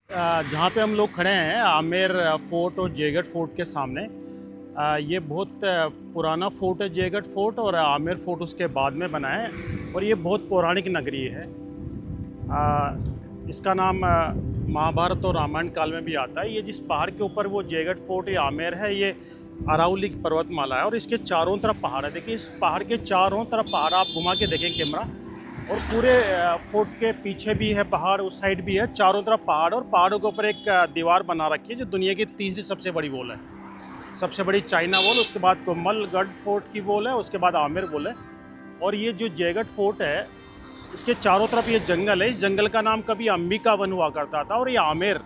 जहाँ पे हम लोग खड़े हैं आमेर फोर्ट और जयगढ़ फोर्ट के सामने। ये बहुत पुराना फोर्ट है जयगढ़ फोर्ट, और आमेर फोर्ट उसके बाद में बना है, और ये बहुत पौराणिक नगरी है। इसका नाम महाभारत और रामायण काल में भी आता है। ये जिस पहाड़ के ऊपर वो जयगढ़ फोर्ट या आमेर है, ये अरावली पर्वतमाला है, और इसके चारों तरफ पहाड़ है। देखिए, इस पहाड़ के चारों तरफ पहाड़, आप घुमा के देखें कैमरा, और पूरे फोर्ट के पीछे भी है पहाड़, उस साइड भी है, चारों तरफ पहाड़, और पहाड़ों के ऊपर एक दीवार बना रखी है जो दुनिया की तीसरी सबसे बड़ी वॉल है। सबसे बड़ी चाइना वॉल, उसके बाद कोमलगढ़ फोर्ट की वॉल है, उसके बाद आमेर वॉल है। और ये जो जयगढ़ फोर्ट है, इसके चारों तरफ ये जंगल है। इस जंगल का नाम कभी अंबिका वन हुआ करता था, और ये आमेर,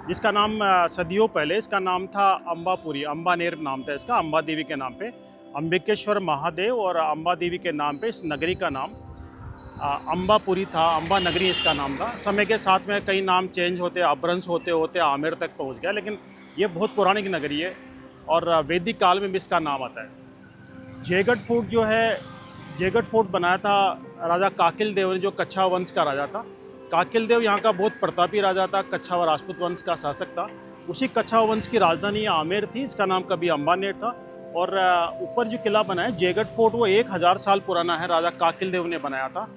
जिसका नाम सदियों पहले इसका नाम था अम्बापुरी, अम्बानेर नाम था इसका, अम्बा देवी के नाम पे, अंबिकेश्वर महादेव और अम्बा देवी के नाम पे इस नगरी का नाम अम्बापुरी था, अम्बा नगरी इसका नाम था। समय के साथ में कई नाम चेंज होते, अपभ्रंश होते होते आमेर तक पहुंच गया, लेकिन ये बहुत पुरानी नगरी है, और वैदिक काल में भी इसका नाम आता है। जयगढ़ फोर्ट जो है, जयगढ़ फोर्ट बनाया था राजा काकिल देव ने, जो कच्छा वंश का राजा था। काकिल देव यहाँ का बहुत प्रतापी राजा था, कच्छा व राजपूत वंश का शासक था। उसी कच्छा वंश की राजधानी आमेर थी, इसका नाम कभी अम्बानेर था। और ऊपर जो किला बना है जयगढ़ फोर्ट, वो 1000 साल पुराना है, राजा काकिल देव ने बनाया था।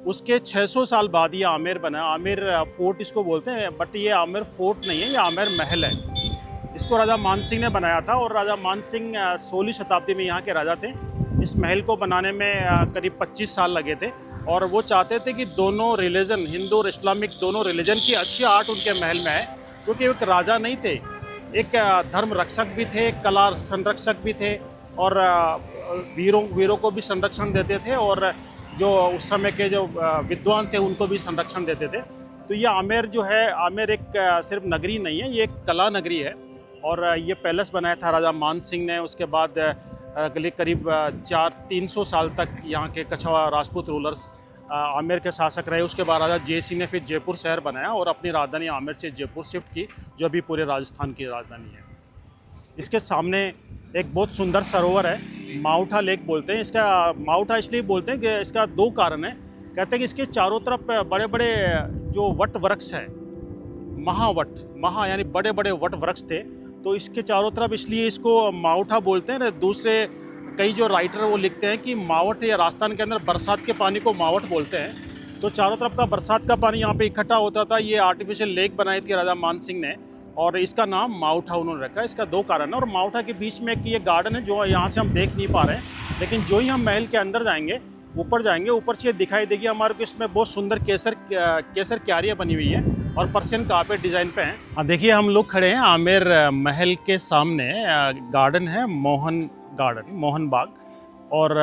उसके 600 साल बाद ये आमेर बना। आमेर फोर्ट इसको बोलते हैं, बट ये आमेर फोर्ट नहीं है, ये आमेर महल है। इसको राजा मान सिंह ने बनाया था, और राजा मान सिंह 16वीं शताब्दी में यहाँ के राजा थे। इस महल को बनाने में करीब 25 साल लगे थे, और वो चाहते थे कि दोनों रिलीजन, हिंदू और इस्लामिक दोनों रिलीजन की अच्छी आर्ट उनके महल में है, क्योंकि एक राजा नहीं थे, एक धर्म रक्षक भी थे, एक कला संरक्षक भी थे, और वीरों को भी संरक्षण देते थे, और जो उस समय के जो विद्वान थे उनको भी संरक्षण देते थे। तो ये आमेर जो है, आमेर एक सिर्फ नगरी नहीं है, ये एक कला नगरी है। और ये पैलेस बनाया था राजा मान सिंह ने। उसके बाद अगले करीब 300 साल तक यहाँ के कछवा राजपूत रूलर्स आमेर के शासक रहे। उसके बाद राजा जय सिंह ने फिर जयपुर शहर बनाया, और अपनी राजधानी आमेर से जयपुर शिफ्ट की, जो अभी पूरे राजस्थान की राजधानी है। इसके सामने एक बहुत सुंदर सरोवर है, माउठा लेक बोलते हैं इसका। माउठा इसलिए बोलते हैं कि इसका 2 कारण हैं। कहते हैं कि इसके चारों तरफ बड़े बड़े जो वट वृक्ष है, महा यानी बड़े बड़े वट वृक्ष थे, तो इसके चारों तरफ इसलिए इसको माउठा बोलते हैं। दूसरे कई जो राइटर वो लिखते हैं कि मावट या राजस्थान के अंदर बरसात के पानी को मावट बोलते हैं। तो चारों तरफ का बरसात का पानी यहाँ पे इकट्ठा होता था। ये आर्टिफिशियल लेक बनाई थी राजा मान सिंह ने, और इसका नाम माउठा उन्होंने रखा। इसका 2 कारण है। और माउठा के बीच में एक ये गार्डन है जो यहाँ से हम देख नहीं पा रहे हैं, लेकिन जो ही हम महल के अंदर जाएंगे, ऊपर जाएंगे, ऊपर से दिखाई देगी हमारे को। इसमें बहुत सुंदर केसर क्यारियाँ बनी हुई है, और पर्शियन कारपेट डिज़ाइन पे हैं। हाँ, देखिए हम लोग खड़े हैं आमेर महल के सामने। गार्डन है मोहन बाग और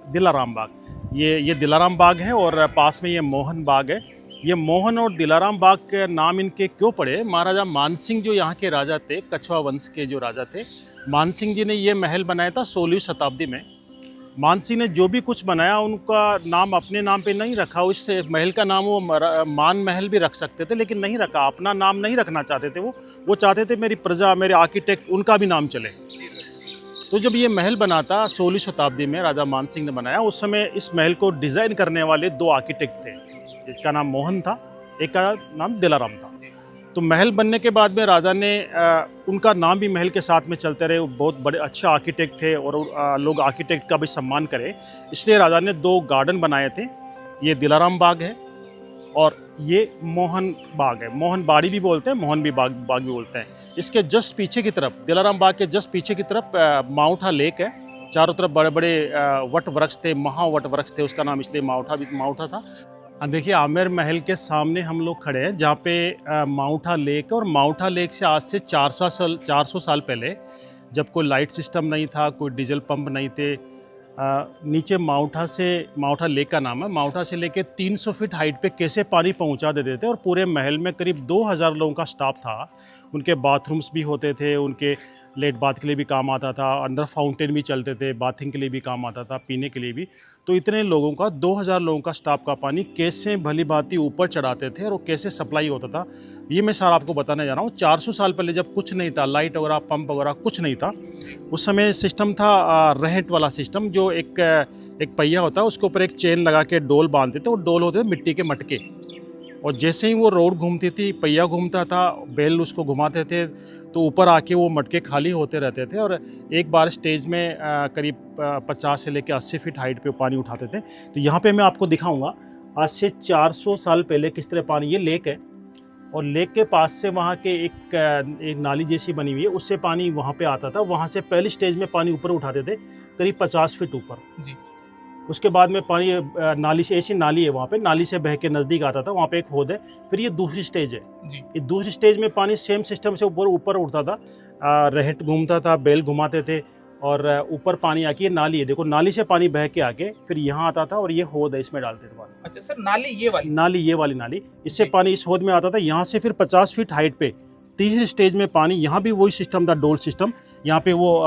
दिलाराम बाग। ये दिलाराम बाग है, और पास में ये मोहन बाग है। ये मोहन और दिलाराम बाग के नाम इनके क्यों पड़े? महाराजा मानसिंह जो यहाँ के राजा थे, कछवा वंश के जो राजा थे, मानसिंह जी ने ये महल बनाया था 16वीं शताब्दी में। मानसिंह ने जो भी कुछ बनाया, उनका नाम अपने नाम पे नहीं रखा। उस महल का नाम वो मान महल भी रख सकते थे, लेकिन नहीं रखा। अपना नाम नहीं रखना चाहते थे वो चाहते थे मेरी प्रजा, मेरे आर्किटेक्ट, उनका भी नाम चले। तो जब ये महल बना था 16वीं शताब्दी में, राजा मान सिंह ने बनाया। उस समय इस महल को डिज़ाइन करने वाले 2 आर्किटेक्ट थे। एक का नाम मोहन था, एक का नाम दिलाराम था। तो महल बनने के बाद में राजा ने उनका नाम भी महल के साथ में चलते रहे। वो बहुत बड़े अच्छे आर्किटेक्ट थे, और लोग आर्किटेक्ट का भी सम्मान करें, इसलिए राजा ने 2 गार्डन बनाए थे। ये दिलाराम बाग है, और ये मोहन बाग है। मोहन बाड़ी भी बोलते हैं, मोहन भी बाग भी बोलते हैं। इसके जस्ट पीछे की तरफ, दिलाराम बाग के जस्ट पीछे की तरफ माउठा लेक है। चारों तरफ बड़े बड़े वट वृक्ष थे, महावट वृक्ष थे, उसका नाम इसलिए माउठा था। देखिए, आमेर महल के सामने हम लोग खड़े हैं, जहाँ पे माउठा लेक। और माउठा लेक से आज से 400 साल पहले, जब कोई लाइट सिस्टम नहीं था, कोई डीजल पंप नहीं थे, नीचे माउठा लेक का नाम है, माउठा से लेके 300 फीट हाइट पे कैसे पानी पहुंचा देते थे। और पूरे महल में करीब 2000 लोगों का स्टाफ था। उनके बाथरूम्स भी होते थे, उनके लेट बाथ के लिए भी काम आता था, अंदर फाउंटेन भी चलते थे, बाथिंग के लिए भी काम आता था, पीने के लिए भी। तो इतने लोगों का, 2000 लोगों का स्टाफ का पानी कैसे भली भांति ऊपर चढ़ाते थे, और वो कैसे सप्लाई होता था, ये मैं सारा आपको बताने जा रहा हूँ। 400 साल पहले जब कुछ नहीं था, लाइट वगैरह, पंप वगैरह कुछ नहीं था, उस समय सिस्टम था रहट वाला सिस्टम, जो एक पहिया होता है, उसके ऊपर एक चेन लगा के डोल बांधते थे। वो डोल होते थे मिट्टी के मटके, और जैसे ही वो रोड घूमती थी, पहिया घूमता था, बैल उसको घुमाते थे, तो ऊपर आके वो मटके खाली होते रहते थे। और एक बार स्टेज में करीब 50 से लेकर 80 फीट हाइट पे पानी उठाते थे। तो यहाँ पे मैं आपको दिखाऊंगा आज से 400 साल पहले किस तरह पानी, ये लेक है और लेक के पास से वहाँ के एक नाली जैसी बनी हुई है, उससे पानी वहाँ पे आता था। वहाँ से पहली स्टेज में पानी ऊपर उठाते थे करीब 50 फीट ऊपर जी। उसके बाद में पानी नाली से, ऐसी नाली है वहाँ पे, नाली से बह के नज़दीक आता था, वहाँ पे एक होद है। फिर ये दूसरी स्टेज है जी। ये दूसरी स्टेज में पानी सेम सिस्टम से ऊपर उठता था, रहट घूमता था, बैल घुमाते थे और ऊपर पानी आके, ये नाली है देखो, नाली से पानी बह के आके फिर यहाँ आता था और ये होद है, इसमें डालते थे पानी। अच्छा सर, नाली ये वाली नाली, इससे पानी इस होद में आता था। यहाँ से फिर 50 फीट हाइट पे तीसरी स्टेज में पानी, यहाँ भी वही सिस्टम था, डोल सिस्टम। यहाँ पे वो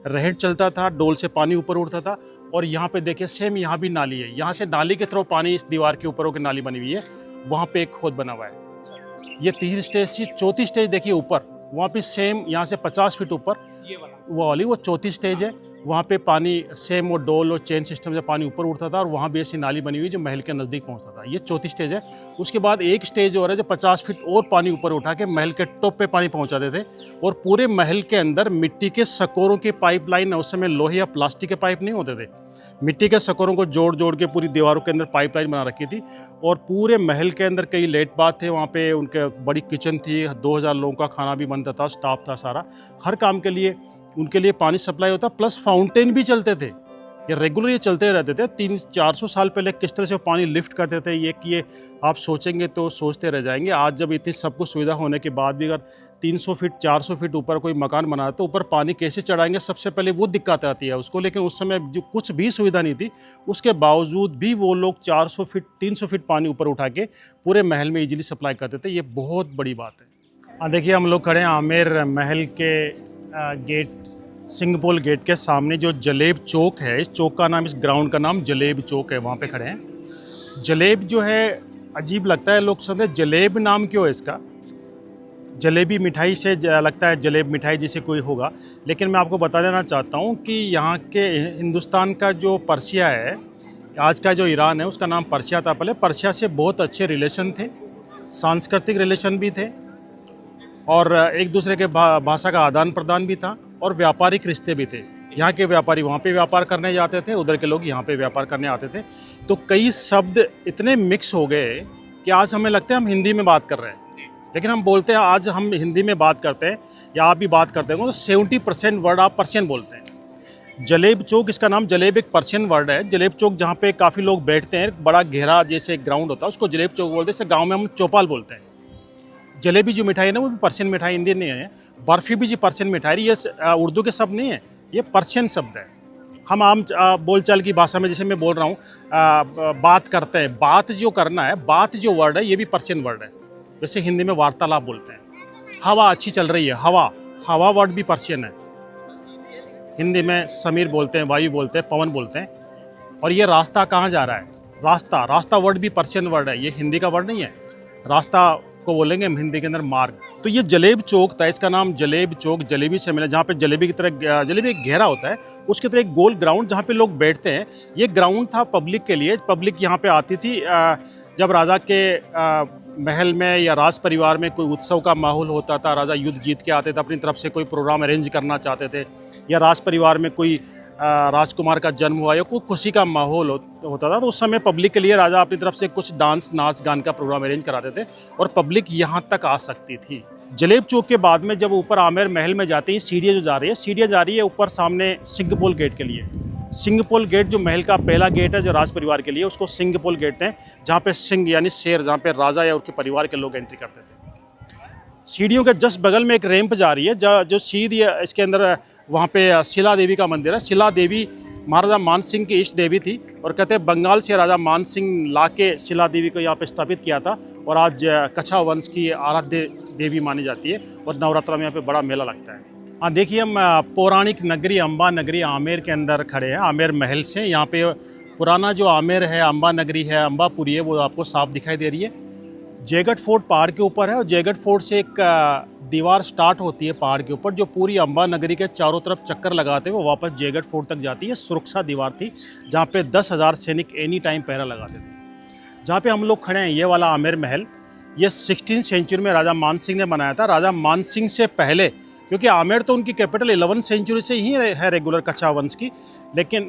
रहट चलता था, डोल से पानी ऊपर उठता था। और यहाँ पे देखिए सेम यहाँ भी नाली है, यहाँ से नाली के थ्रू पानी इस दीवार के ऊपर होकर नाली बनी हुई है, वहाँ पे एक खोद बना हुआ है। ये तीसरी स्टेज थी। चौथी स्टेज देखिए ऊपर, वहाँ पे सेम यहाँ से 50 फीट ऊपर वो चौथी स्टेज है। वहाँ पे पानी सेम वो डोल और चेन सिस्टम से पानी ऊपर उठता था और वहाँ भी ऐसी नाली बनी हुई जो महल के नज़दीक पहुँचता था। ये चौथी स्टेज है। उसके बाद एक स्टेज और है जो 50 फीट और पानी ऊपर उठा के महल के टॉप पे पानी पहुँचाते थे। और पूरे महल के अंदर मिट्टी के सकोरों की पाइपलाइन, उस समय लोहे या प्लास्टिक के पाइप नहीं होते थे, मिट्टी के सकोरों को जोड़ जोड़ के पूरी दीवारों के अंदर पाइपलाइन बना रखी थी। और पूरे महल के अंदर कई लेट बाथ थे, वहाँ पे उनके बड़ी किचन थी, 2000 लोगों का खाना भी बनता था, स्टाफ था सारा, हर काम के लिए उनके लिए पानी सप्लाई होता, प्लस फाउंटेन भी चलते थे। ये रेगुलर ये चलते रहते थे। 300-400 साल पहले किस तरह से पानी लिफ्ट करते थे, ये कि ये आप सोचेंगे तो सोचते रह जाएंगे। आज जब इतनी सब कुछ सुविधा होने के बाद भी अगर 300 फीट 400 फीट ऊपर कोई मकान बना तो ऊपर पानी कैसे चढ़ाएंगे, सबसे पहले वो दिक्कत आती है उसको। लेकिन उस समय जो कुछ भी सुविधा नहीं थी, उसके बावजूद भी वो लोग 400 फीट 300 फीट पानी ऊपर उठा के पूरे महल में ईजिली सप्लाई करते थे। ये बहुत बड़ी बात है। देखिए हम लोग खड़े हैं आमेर महल के गेट, सिंघपोल गेट के सामने जो जलेब चौक है, इस चौक का नाम, इस ग्राउंड का नाम जलेब चौक है, वहाँ पे खड़े हैं। जलेब जो है अजीब लगता है, लोग समझते जलेब नाम क्यों है इसका, जलेबी मिठाई से लगता है जलेब मिठाई जैसे कोई होगा। लेकिन मैं आपको बता देना चाहता हूँ कि यहाँ के हिंदुस्तान का जो पर्शिया है, आज का जो ईरान है, उसका नाम पर्शिया था पहले। पर्शिया से बहुत अच्छे रिलेशन थे, सांस्कृतिक रिलेशन भी थे और एक दूसरे के भाषा का आदान प्रदान भी था और व्यापारिक रिश्ते भी थे। यहाँ के व्यापारी वहाँ पे व्यापार करने जाते थे, उधर के लोग यहाँ पे व्यापार करने आते थे। तो कई शब्द इतने मिक्स हो गए कि आज हमें लगता है हम हिंदी में बात कर रहे हैं, लेकिन हम बोलते हैं, आज हम हिंदी में बात करते हैं या आप भी बात करते हैं तो 70% वर्ड आप पर्शियन बोलते हैं। जलेब चौक, इसका नाम जलेब एक पर्शियन वर्ड है। जलेब चौक जहाँ पे काफ़ी लोग बैठते हैं, बड़ा घेरा जैसे एक ग्राउंड होता है, उसको जलेब चौक बोलते हैं। जैसे गाँव में हम चौपाल बोलते हैं। जलेबी जो मिठाई है ना, वो भी पर्शियन मिठाई, इंडियन नहीं है। बर्फ़ी भी जी पर्शियन मिठाई, ये उर्दू के शब्द नहीं है, ये पर्शियन शब्द है। हम आम बोलचाल की भाषा में जैसे मैं बोल रहा हूँ, बात करते हैं, बात जो करना है, बात जो वर्ड है, ये भी पर्शियन वर्ड है। जैसे हिंदी में वार्तालाप बोलते हैं। हवा अच्छी चल रही है, हवा, हवा वर्ड भी पर्शियन है। हिंदी में समीर बोलते हैं, वायु बोलते हैं, पवन बोलते हैं। और ये रास्ता कहाँ जा रहा है, रास्ता, रास्ता वर्ड भी पर्शियन वर्ड है, ये हिंदी का वर्ड नहीं है। रास्ता को बोलेंगे हम हिंदी के अंदर मार्ग। तो ये जलेब चौक था, इसका नाम जलेब चौक जलेबी से मिला, जहाँ पे जलेबी की तरह, जलेबी एक घेरा होता है, उसकी तरह एक गोल ग्राउंड जहाँ पे लोग बैठते हैं। ये ग्राउंड था पब्लिक के लिए। पब्लिक यहाँ पे आती थी जब राजा के महल में या राज परिवार में कोई उत्सव का माहौल होता था, राजा युद्ध जीत के आते थे, अपनी तरफ से कोई प्रोग्राम अरेंज करना चाहते थे, या राज परिवार में कोई राजकुमार का जन्म हुआ या कोई खुशी का माहौल होता था, तो उस समय पब्लिक के लिए राजा अपनी तरफ से कुछ डांस, नाच गान का प्रोग्राम अरेंज कराते थे और पब्लिक यहाँ तक आ सकती थी। जलेब चौक के बाद में जब ऊपर आमेर महल में जाते हैं, सीढ़ियाँ जो जा रही है, सीढ़ियाँ जा रही है ऊपर सामने सिंघपोल गेट के लिए। सिंघपोल गेट जो महल का पहला गेट है जो राज परिवार के लिए, उसको सिंघपोल गेट हैं, जहाँ पे सिंह यानी शेर, जहाँ पे राजा या उनके परिवार के लोग एंट्री करते थे। सीढ़ियों के जस्ट बगल में एक रैंप जा रही है, जो सीधी इसके अंदर, वहाँ पे शिला देवी का मंदिर है। शिला देवी महाराजा मान सिंह की इष्ट देवी थी और कहते हैं बंगाल से राजा मान सिंह ला के शिला देवी को यहाँ पे स्थापित किया था और आज कच्छा वंश की आराध्य देवी मानी जाती है और नवरात्रा में यहाँ पे बड़ा मेला लगता है। हाँ देखिए, हम पौराणिक नगरी अम्बा नगरी आमेर के अंदर खड़े हैं, आमेर महल से। यहाँ पे पुराना जो आमेर है, अम्बा नगरी है, अम्बापुरी है, वो आपको साफ दिखाई दे रही है। जयगढ़ फोर्ट पहाड़ के ऊपर है और जयगढ़ फोर्ट से एक दीवार स्टार्ट होती है पहाड़ के ऊपर, जो पूरी अम्बा नगरी के चारों तरफ चक्कर लगाते हुए वापस जयगढ़ फोर्ट तक जाती है। सुरक्षा दीवार थी जहाँ पे 10,000 सैनिक एनी टाइम पहरा लगाते थे। जहाँ पे हम लोग खड़े हैं, ये वाला आमेर महल, ये 16वीं सेंचुरी में राजा मान सिंह ने बनाया था। राजा मान सिंह से पहले, क्योंकि आमेर तो उनकी कैपिटल 11वीं सेंचुरी से ही है रेगुलर कच्छा वंश की, लेकिन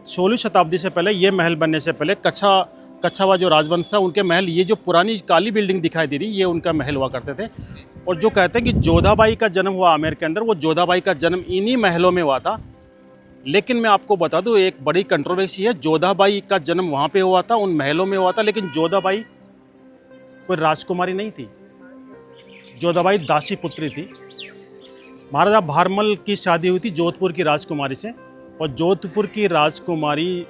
16वीं शताब्दी से पहले, ये महल बनने से पहले कच्छावा जो राजवंश था उनके महल, ये जो पुरानी काली बिल्डिंग दिखाई दे रही, ये उनका महल हुआ करते थे। और जो कहते हैं कि जोधाबाई का जन्म हुआ आमेर के अंदर, वो जोधाबाई का जन्म इन्हीं महलों में हुआ था। लेकिन मैं आपको बता दूं, एक बड़ी कंट्रोवर्सी है, जोधाबाई का जन्म वहाँ पे हुआ था, उन महलों में हुआ था, लेकिन जोधाबाई कोई राजकुमारी नहीं थी। जोधाबाई दासी पुत्री थी। महाराजा भारमल की शादी हुई थी जोधपुर की राजकुमारी से, और जोधपुर की राजकुमारी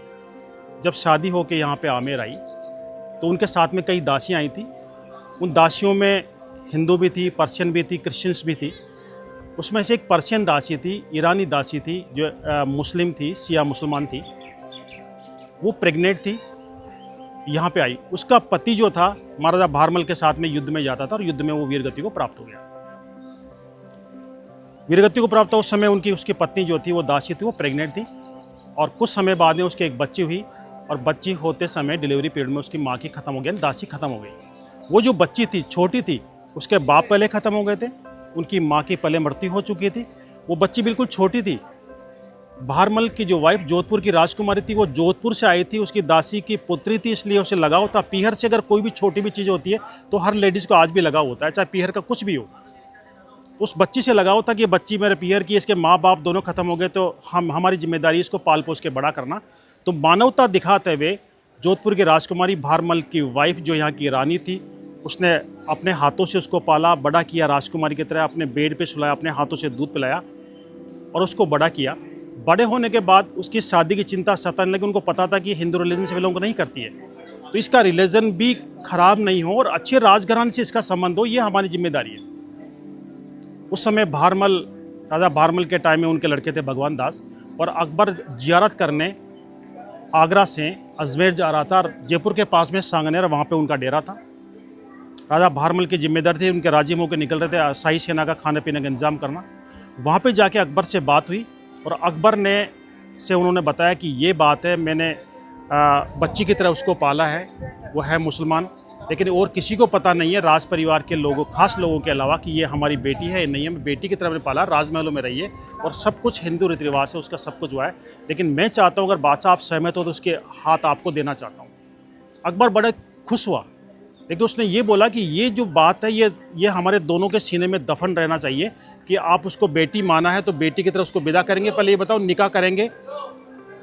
जब शादी होकर यहाँ पे आमेर आई तो उनके साथ में कई दासियाँ आई थी। उन दासियों में हिंदू भी थी, पर्शियन भी थी, क्रिश्चियंस भी थी। उसमें से एक पर्शियन दासी थी, ईरानी दासी थी, जो मुस्लिम थी, शिया मुसलमान थी। वो प्रेग्नेंट थी, यहाँ पे आई। उसका पति जो था महाराजा भारमल के साथ में युद्ध में जाता था, और युद्ध में वो वीरगति को प्राप्त हो गया। वीरगति को प्राप्त उस समय उसकी पत्नी जो थी, वो दासी थी, वो प्रेग्नेंट थी। और कुछ समय बाद में उसके एक बच्ची हुई, और बच्ची होते समय डिलीवरी पीरियड में उसकी माँ की खत्म हो गई, दासी खत्म हो गई। वो जो बच्ची थी, छोटी थी, उसके बाप पहले खत्म हो गए थे, उनकी माँ की पहले मृत्यु हो चुकी थी। वो बच्ची बिल्कुल छोटी थी। भारमल की जो वाइफ जोधपुर की राजकुमारी थी, वो जोधपुर से आई थी, उसकी दासी की पुत्री थी, इसलिए उसे लगाव था। पीहर से अगर कोई भी छोटी भी चीज़ होती है तो हर लेडीज़ को आज भी लगाव होता है, चाहे पीहर का कुछ भी हो। उस बच्ची से लगाव था कि ये बच्ची मेरे पीहर की, इसके माँ बाप दोनों खत्म हो गए, तो हमारी जिम्मेदारी इसको पाल पोस के बड़ा करना। तो मानवता दिखाते हुए जोधपुर की राजकुमारी भारमल की वाइफ, जो यहाँ की रानी थी, उसने अपने हाथों से उसको पाला, बड़ा किया, राजकुमारी की तरह अपने बेड पे सुलाया, अपने हाथों से दूध पिलाया और उसको बड़ा किया। बड़े होने के बाद उसकी शादी की चिंता सताने लगी। उनको पता था कि हिंदू रिलीजन से बिलोंग को नहीं करती है, तो इसका रिलीजन भी खराब नहीं हो और अच्छे राजघराने से इसका संबंध हो, ये हमारी जिम्मेदारी है। उस समय राजा भारमल के टाइम में उनके लड़के थे भगवान दास, और अकबर जियारत करने आगरा से अजमेर जा रहा था। जयपुर के पास में सांगनेर, वहाँ पे उनका डेरा था। राजा भारमल की जिम्मेदारी थी, उनके राजिम होकर निकल रहे थे, शाही सेना का खाने पीने का इंतजाम करना। वहाँ पे जाके अकबर से बात हुई, और अकबर से उन्होंने बताया कि ये बात है, मैंने बच्ची की तरह उसको पाला है, वो है मुसलमान, लेकिन और किसी को पता नहीं है राज परिवार के लोगों, खास लोगों के अलावा, कि ये हमारी बेटी है, ये नहीं है। मैं बेटी की तरह मैंने पाला, राजमहलों में रही है, और सब कुछ हिंदू रीति रिवाज से उसका सब कुछ हुआ है, लेकिन मैं चाहता हूँ अगर बादशाह आप सहमत हो तो उसके हाथ आपको देना चाहता हूँ। अकबर बड़े खुश हुआ, लेकिन उसने ये बोला कि ये जो बात है, ये हमारे दोनों के सीने में दफन रहना चाहिए, कि आप उसको बेटी माना है तो बेटी की तरह उसको विदा करेंगे। पहले ये बताओ, निकाह करेंगे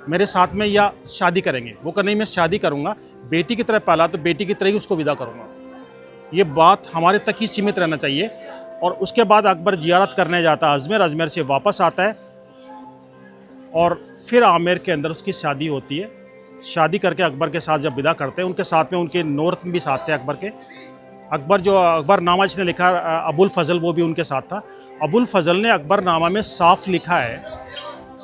मेरे साथ में या शादी करेंगे? वो कहा नहीं, मैं शादी करूंगा, बेटी की तरह पाला तो बेटी की तरह ही उसको विदा करूंगा। ये बात हमारे तक ही सीमित रहना चाहिए। और उसके बाद अकबर जियारत करने जाता है अजमेर, अजमेर से वापस आता है, और फिर आमेर के अंदर उसकी शादी होती है। शादी करके अकबर के साथ जब विदा करते हैं, उनके साथ में उनके नौरत भी साथ थे अकबर के। अकबरनामा जिसने लिखा, अबुल फजल, वो भी उनके साथ था। अबुल फजल ने अकबरनामा में साफ लिखा है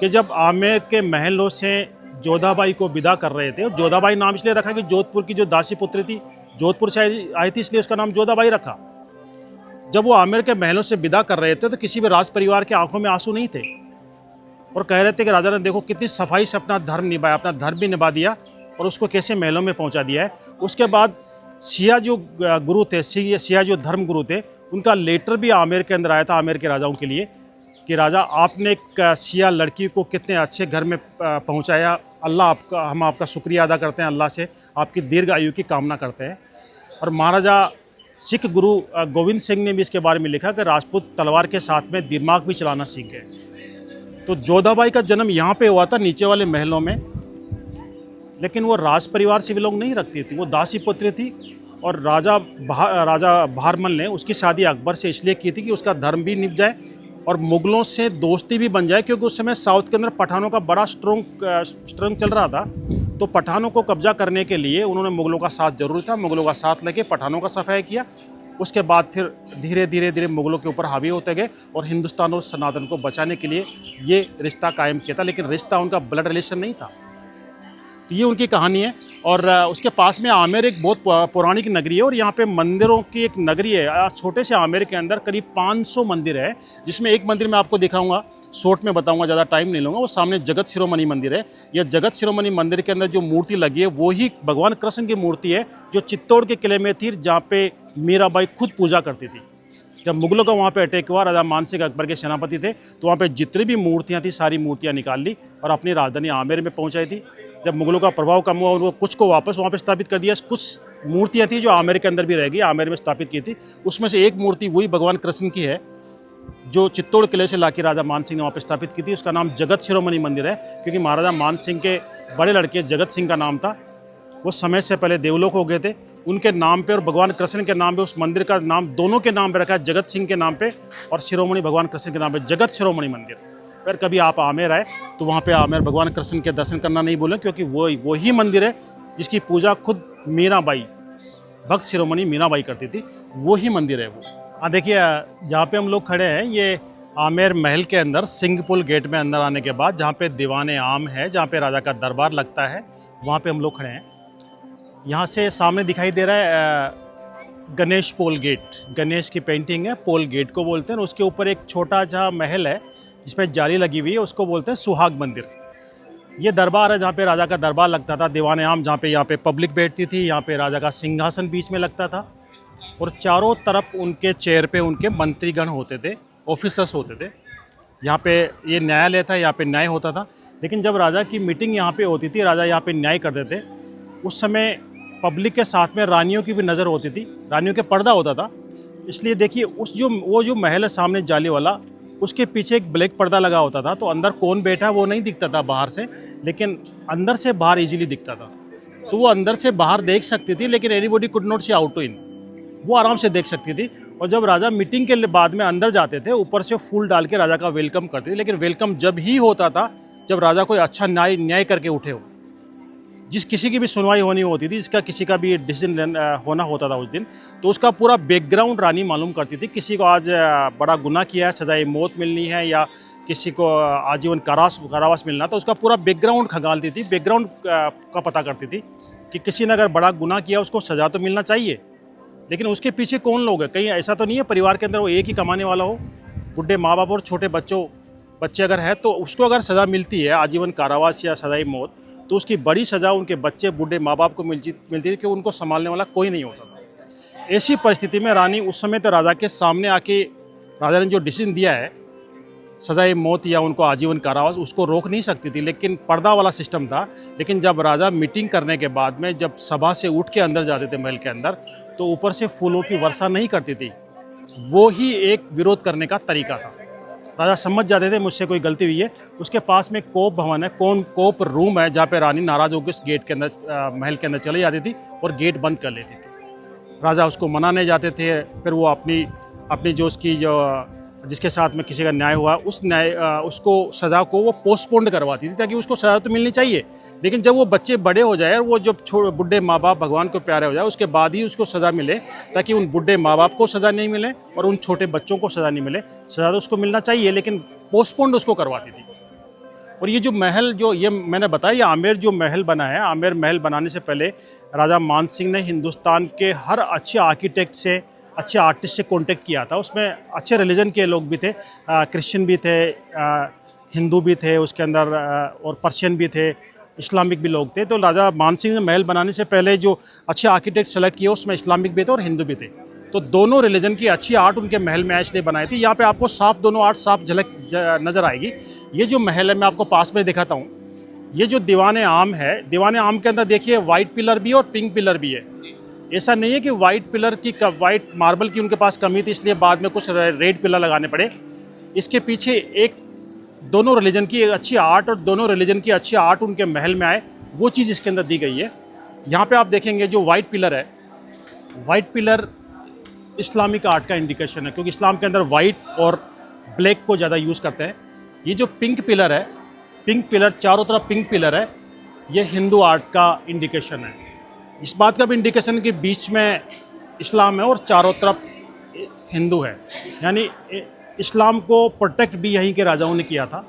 कि जब आमेर के महलों से जोधाबाई को विदा कर रहे थे, जोधाबाई नाम इसलिए रखा कि जोधपुर की जो दासी पुत्री थी, जोधपुर से आई थी, इसलिए उसका नाम जोधाबाई रखा। जब वो आमेर के महलों से विदा कर रहे थे तो किसी भी राज परिवार के आंखों में आंसू नहीं थे, और कह रहे थे कि राजा ने देखो कितनी सफाई से अपना धर्म निभाया, अपना धर्म भी निभा दिया, और उसको कैसे महलों में पहुंचा दिया है। उसके बाद शिया जो गुरु थे, शिया जो धर्म गुरु थे, उनका लेटर भी आमेर के अंदर आया था, आमेर के राजाओं के लिए, कि राजा आपने एक शिया लड़की को कितने अच्छे घर में पहुंचाया, हम आपका शुक्रिया अदा करते हैं, अल्लाह से आपकी दीर्घ आयु की कामना करते हैं। और महाराजा सिख गुरु गोविंद सिंह ने भी इसके बारे में लिखा कि राजपूत तलवार के साथ में दिमाग भी चलाना सीख गए। तो जोधाबाई का जन्म यहाँ पे हुआ था, नीचे वाले महलों में, लेकिन वो राज परिवार से बिलोंग नहीं रखती थी, वो दासी पुत्री थी। और राजा भारमल ने उसकी शादी अकबर से इसलिए की थी कि उसका धर्म भी निभ जाए और मुगलों से दोस्ती भी बन जाए, क्योंकि उस समय साउथ के अंदर पठानों का बड़ा स्ट्रॉन्ग चल रहा था। तो पठानों को कब्जा करने के लिए उन्होंने मुगलों का साथ जरूरी था, मुगलों का साथ लेके पठानों का सफाया किया। उसके बाद फिर धीरे धीरे मुगलों के ऊपर हावी होते गए, और हिंदुस्तान और सनातन को बचाने के लिए ये रिश्ता कायम किया था, लेकिन रिश्ता उनका ब्लड रिलेशन नहीं था। तो ये उनकी कहानी है। और उसके पास में आमेर एक बहुत पौराणिक नगरी है, और यहाँ पे मंदिरों की एक नगरी है। छोटे से आमेर के अंदर करीब 500 मंदिर है, जिसमें एक मंदिर मैं आपको दिखाऊंगा, शॉर्ट में बताऊंगा, ज़्यादा टाइम नहीं लूँगा। वो सामने जगत शिरोमणि मंदिर है। यह जगत शिरोमणि मंदिर के अंदर जो मूर्ति लगी है वो ही भगवान कृष्ण की मूर्ति है जो चित्तौड़ के किले में थी, जहाँ पे मीराबाई खुद पूजा करती थी। जब मुगलों का वहाँ पे अटैक हुआ, राजा मानसिंह अकबर के सेनापति थे, तो वहाँ पे जितनी भी मूर्तियाँ थी सारी मूर्तियाँ निकाल ली और अपनी राजधानी आमेर में पहुँचाई थी। जब मुगलों का प्रभाव कम हुआ और वो कुछ को वापस वहाँ पे स्थापित कर दिया। कुछ मूर्तियाँ थी जो आमेर के अंदर भी रह गई, आमेर में स्थापित की थी। उसमें से एक मूर्ति वही भगवान कृष्ण की है जो चित्तौड़ किले से लाके राजा मान सिंह ने वहाँ पे स्थापित की थी। उसका नाम जगत शिरोमणि मंदिर है, क्योंकि महाराजा मान सिंह के बड़े लड़के जगत सिंह का नाम था। वो समय से पहले देवलोक हो गए थे। उनके नाम पे और भगवान कृष्ण के नाम पे उस मंदिर का नाम दोनों के नाम पे रखा है, जगत सिंह के नाम पे और शिरोमणि भगवान कृष्ण के नाम पे, जगत शिरोमणि मंदिर। अगर कभी आप आमेर आए तो वहाँ पे आमेर भगवान कृष्ण के दर्शन करना नहीं भूलें, क्योंकि वो ही मंदिर है जिसकी पूजा खुद मीराबाई, भक्त शिरोमणि मीराबाई करती थी। वो ही मंदिर है वो। हाँ देखिए, जहाँ पे हम लोग खड़े हैं ये आमेर महल के अंदर सिंहपुल गेट में अंदर आने के बाद जहाँ पे दीवाने आम है, जहाँ पे राजा का दरबार लगता है, वहाँ पे हम लोग खड़े हैं। यहाँ से सामने दिखाई दे रहा है गणेश पोल गेट। गणेश की पेंटिंग है, पोल गेट को बोलते हैं। उसके ऊपर एक छोटा सा महल है जिसमें जाली लगी हुई है, उसको बोलते हैं सुहाग मंदिर। ये दरबार है जहाँ पे राजा का दरबार लगता था, दीवाने आम, जहाँ पे यहाँ पे पब्लिक बैठती थी। यहाँ पे राजा का सिंहासन बीच में लगता था और चारों तरफ उनके चेयर पे उनके मंत्रीगण होते थे, ऑफिसर्स होते थे। यहाँ पे ये न्यायालय था, यहाँ पे न्याय होता था। लेकिन जब राजा की मीटिंग यहाँ पे होती थी, राजा यहाँ पे न्याय करते थे, उस समय पब्लिक के साथ में रानियों की भी नज़र होती थी, रानियों के पर्दा होता था। इसलिए देखिए वो जो महल है सामने जाली वाला, उसके पीछे एक ब्लैक पर्दा लगा होता था, तो अंदर कौन बैठा है वो नहीं दिखता था बाहर से, लेकिन अंदर से बाहर इजीली दिखता था। तो वो अंदर से बाहर देख सकती थी, लेकिन anybody could not see out to in, वो आराम से देख सकती थी। और जब राजा मीटिंग के बाद में अंदर जाते थे, ऊपर से फूल डाल के राजा का वेलकम करते थे। लेकिन वेलकम जब ही होता था जब राजा कोई अच्छा न्याय करके उठे हो, जिस किसी की भी सुनवाई होनी होती थी, जिसका किसी का भी डिसीजन होना होता था उस दिन, तो उसका पूरा बैकग्राउंड रानी मालूम करती थी। किसी को आज बड़ा गुनाह किया है, सजाए मौत मिलनी है, या किसी को आजीवन कारावास मिलना, तो उसका पूरा बैकग्राउंड खंगालती थी, बैकग्राउंड का पता करती थी कि किसी ने अगर बड़ा गुनाह किया उसको सज़ा तो मिलना चाहिए, लेकिन उसके पीछे कौन लोग हैं। कहीं ऐसा तो नहीं है परिवार के अंदर वो एक ही कमाने वाला हो, बुढ़े माँ बाप और छोटे बच्चे अगर है तो उसको अगर सज़ा मिलती है आजीवन कारावास या सजाई मौत, तो उसकी बड़ी सज़ा उनके बच्चे बूढ़े माँ बाप को मिलती थी कि उनको संभालने वाला कोई नहीं होता था। ऐसी परिस्थिति में रानी उस समय तो राजा के सामने आके राजा ने जो डिसीजन दिया है, सजाए मौत या उनको आजीवन कारावास, उसको रोक नहीं सकती थी, लेकिन पर्दा वाला सिस्टम था। लेकिन जब राजा मीटिंग करने के बाद में जब सभा से उठ के अंदर जाते थे महल के अंदर, तो ऊपर से फूलों की वर्षा नहीं करती थी। वो ही एक विरोध करने का तरीका था। राजा समझ जाते थे मुझसे कोई गलती हुई है। उसके पास में कोप भवन है, कोप रूम है, जहाँ पे रानी नाराज होकर उस गेट के अंदर महल के अंदर चली जाती थी और गेट बंद कर लेती थी। राजा उसको मनाने जाते थे, फिर वो अपनी जो उसकी जिसके साथ में किसी का न्याय हुआ उसको सज़ा को वो पोस्टपोन्ड करवाती थी, ताकि उसको सज़ा तो मिलनी चाहिए, लेकिन जब वो बच्चे बड़े हो जाए और वो जब बुढ़े माँ बाप भगवान को प्यारे हो जाए, उसके बाद ही उसको सज़ा मिले, ताकि उन बुढ़े माँ बाप को सज़ा नहीं मिले और उन छोटे बच्चों को सज़ा नहीं मिले। सज़ा तो उसको मिलना चाहिए, लेकिन पोस्टपोन्ड उसको करवाती थी। और ये जो महल जो ये मैंने बताया, ये आमेर जो महल बना है, आमेर महल बनाने से पहले राजा मान सिंह ने हिंदुस्तान के हर अच्छे आर्किटेक्ट से, अच्छे आर्टिस्ट से कांटेक्ट किया था। उसमें अच्छे रिलीजन के लोग भी थे, क्रिश्चियन भी थे, हिंदू भी थे उसके अंदर, और पर्शियन भी थे, इस्लामिक भी लोग थे। तो राजा मान सिंह ने महल बनाने से पहले जो अच्छे आर्किटेक्ट सेलेक्ट किए उसमें इस्लामिक भी थे और हिंदू भी थे। तो दोनों रिलीजन की अच्छी आर्ट उनके महल में इसलिए बनाई थी। यहाँ पे आपको साफ दोनों आर्ट साफ झलक नज़र आएगी। ये जो महल है मैं आपको पास में दिखाता हूँ। ये जो दीवाने आम है, दीवाने आम के अंदर देखिए वाइट पिलर भी है और पिंक पिलर भी है। ऐसा नहीं है कि वाइट पिलर की वाइट मार्बल की उनके पास कमी थी इसलिए बाद में कुछ रेड पिलर लगाने पड़े। इसके पीछे एक दोनों रिलीजन की अच्छी आर्ट और दोनों रिलीजन की अच्छी आर्ट उनके महल में आए, वो चीज़ इसके अंदर दी गई है। यहाँ पे आप देखेंगे जो वाइट पिलर है, वाइट पिलर इस्लामिक आर्ट का इंडिकेशन है, क्योंकि इस्लाम के अंदर वाइट और ब्लैक को ज़्यादा यूज़ करते हैं। ये जो पिंक पिलर है, पिंक पिलर चारों तरफ पिंक पिलर है, ये हिंदू आर्ट का इंडिकेशन है। इस बात का भी इंडिकेशन कि बीच में इस्लाम है और चारों तरफ हिंदू है, यानी इस्लाम को प्रोटेक्ट भी यहीं के राजाओं ने किया था।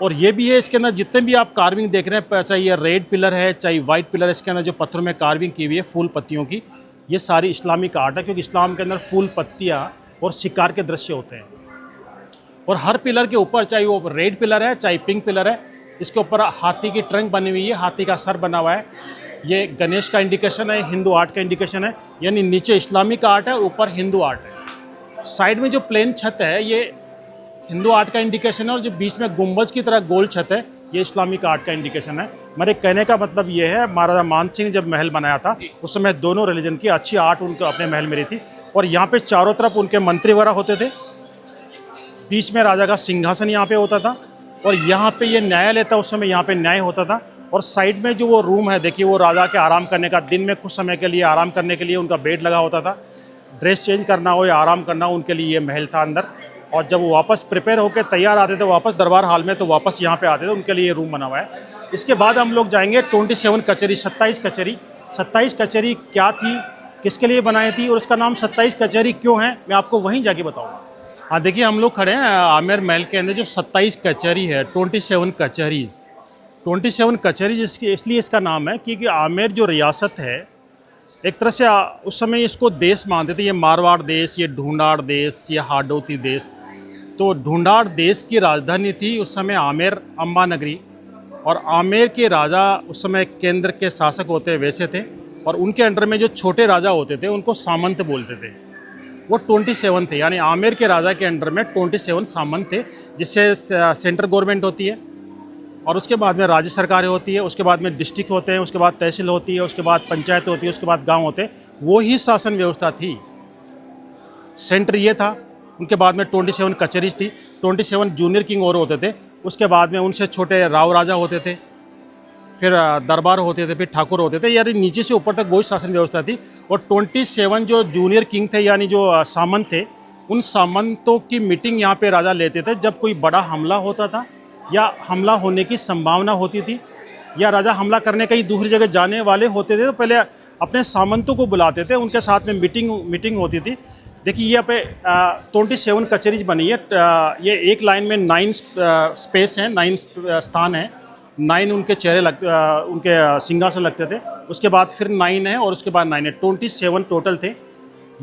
और ये भी है इसके अंदर जितने भी आप कार्विंग देख रहे हैं, चाहे ये रेड पिलर है चाहे वाइट पिलर है, इसके अंदर जो पत्थरों में कार्विंग की हुई है फूल पत्तियों की, ये सारी इस्लामिक आर्ट है, क्योंकि इस्लाम के अंदर फूल पत्तियाँ और शिकार के दृश्य होते हैं। और हर पिलर के ऊपर, चाहे वो रेड पिलर है चाहे पिंक पिलर है, इसके ऊपर हाथी की ट्रंक बनी हुई है, हाथी का सर बना हुआ है। ये गणेश का इंडिकेशन है, हिंदू आर्ट का इंडिकेशन है, यानी नीचे इस्लामिक आर्ट है, ऊपर हिंदू आर्ट है। साइड में जो प्लेन छत है ये हिंदू आर्ट का इंडिकेशन है, और जो बीच में गुंबज की तरह गोल छत है ये इस्लामिक आर्ट का इंडिकेशन है। मेरे कहने का मतलब ये है, महाराजा मान सिंह ने जब महल बनाया था उस समय दोनों रिलीजन की अच्छी आर्ट उनको अपने महल में रही थी। और यहाँ पे चारों तरफ उनके मंत्री वगैरह होते थे, बीच में राजा का सिंहासन यहाँ पे होता था, और यहाँ पे ये न्यायालय था, उस समय यहाँ पे न्याय होता था। और साइड में जो वो रूम है देखिए, वो राजा के आराम करने का, दिन में कुछ समय के लिए आराम करने के लिए उनका बेड लगा होता था। ड्रेस चेंज करना हो या आराम करना हो, उनके लिए ये महल था अंदर। और जब वो वापस प्रिपेयर होकर तैयार आते थे वापस दरबार हाल में, तो वापस यहाँ पे आते थे, उनके लिए ये रूम बना हुआ है। इसके बाद हम लोग जाएंगे 27 कचहरी, 27 कचहरी। 27 कचहरी क्या थी, किसके लिए बनाई थी, और उसका नाम 27 कचहरी क्यों है, मैं आपको वहीं जाके बताऊँगा। हाँ देखिए, हम लोग खड़े हैं आमेर महल के अंदर। जो 27 कचहरी है, 27 कचहरीज, 27 कचहरी इसलिए इसका नाम है क्योंकि आमेर जो रियासत है, एक तरह से उस समय इसको देश मानते थे। ये मारवाड़ देश, ये ढूंढाड़ देश, ये हाडोती देश। तो ढूंढाड़ देश की राजधानी थी उस समय आमेर, अम्बा नगरी। और आमेर के राजा उस समय केंद्र के शासक होते वैसे थे, और उनके अंडर में जो छोटे राजा होते थे उनको सामंत बोलते थे। वो 27 थे, यानी आमेर के राजा के अंडर में 27 सामंत थे, जिससे सेंट्रल गवर्नमेंट होती है, और उसके बाद में राज्य सरकारें होती है, उसके बाद में डिस्ट्रिक्ट होते हैं, उसके बाद तहसील होती है, उसके बाद पंचायत होती है, उसके बाद गांव होते हैं। वो ही शासन व्यवस्था थी, सेंटर ये था। उनके बाद में 27 कचहरीज थी, 27 जूनियर किंग और होते थे। उसके बाद में उनसे छोटे राव राजा होते थे, फिर दरबार होते थे, फिर ठाकुर होते थे, यानी नीचे से ऊपर तक वही शासन व्यवस्था थी। और 27 जो जूनियर किंग थे, यानी जो सामंत थे, उन सामंतों की मीटिंग यहाँ पे राजा लेते थे जब कोई बड़ा हमला होता था या हमला होने की संभावना होती थी, या राजा हमला करने कहीं दूसरी जगह जाने वाले होते थे, तो पहले अपने सामंतों को बुलाते थे, उनके साथ में मीटिंग होती थी। देखिए ये पे 27 कचहरीज बनी है। ये एक लाइन में 9 स्पेस हैं, 9 स्थान हैं, 9 उनके चेहरे उनके सिंहासन लगते थे। उसके बाद फिर 9 है, और उसके बाद 9 है, 27 टोटल थे।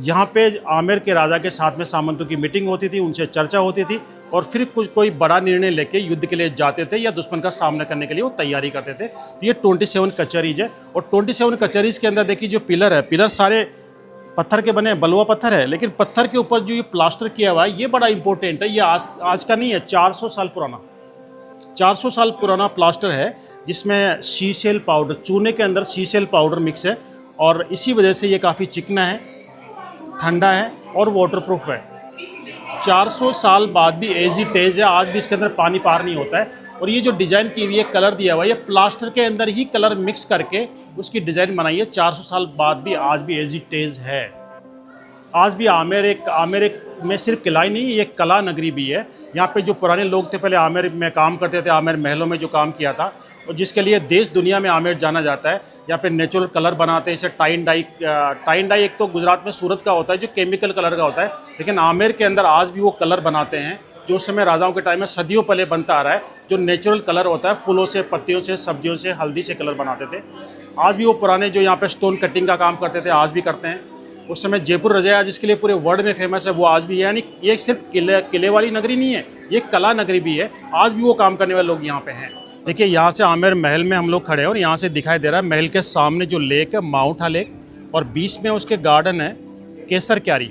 यहाँ पे आमेर के राजा के साथ में सामंतों की मीटिंग होती थी, उनसे चर्चा होती थी, और फिर कोई बड़ा निर्णय लेके युद्ध के लिए जाते थे या दुश्मन का सामना करने के लिए वो तैयारी करते थे। तो ये 27 कचहरीज है। और 27 कचहरीज के अंदर देखिए जो पिलर है, पिलर सारे पत्थर के बने, बलुआ पत्थर है, लेकिन पत्थर के ऊपर जो ये प्लास्टर किया हुआ है ये बड़ा इंपॉर्टेंट है। ये आज का नहीं है, 400 साल पुराना, 400 साल पुराना प्लास्टर है, जिसमें सीसेल पाउडर, चूने के अंदर सीसेल पाउडर मिक्स है, और इसी वजह से ये काफ़ी चिकना है, ठंडा है और वाटरप्रूफ है। 400 साल बाद भी एज इट इज है, आज भी इसके अंदर पानी पार नहीं होता है। और ये जो डिज़ाइन की हुई है, कलर दिया हुआ है, ये प्लास्टर के अंदर ही कलर मिक्स करके उसकी डिज़ाइन बनाई है। 400 साल बाद भी आज भी एज इट इज है। आज भी आमेर एक में सिर्फ किला ही नहीं, ये कला नगरी भी है। यहाँ पे जो पुराने लोग थे, पहले आमेर में काम करते थे, आमेर महलों में जो काम किया था, और जिसके लिए देश दुनिया में आमेर जाना जाता है। यहाँ पे नेचुरल कलर बनाते हैं, इसे टाइन डाई एक तो गुजरात में सूरत का होता है जो केमिकल कलर का होता है, लेकिन आमेर के अंदर आज भी वो कलर बनाते हैं जो उस समय राजाओं के टाइम में सदियों पहले बनता आ रहा है, जो नेचुरल कलर होता है, फूलों से, पत्तियों से, सब्जियों से, हल्दी से कलर बनाते थे। आज भी वो पुराने जो यहाँ पे स्टोन कटिंग का काम करते थे, आज भी करते हैं। उस समय जयपुर रजाया जिसके लिए पूरे वर्ल्ड में फेमस है, वो आज भी है। यानी ये सिर्फ किले वाली नगरी नहीं है, ये कला नगरी भी है। आज भी वो काम करने वाले लोग यहाँ पे हैं। देखिए यहाँ से आमेर महल में हम लोग खड़े हैं, और यहाँ से दिखाई दे रहा है महल के सामने जो लेक है, माउंटा लेक, और बीच में उसके गार्डन है केसर क्यारी।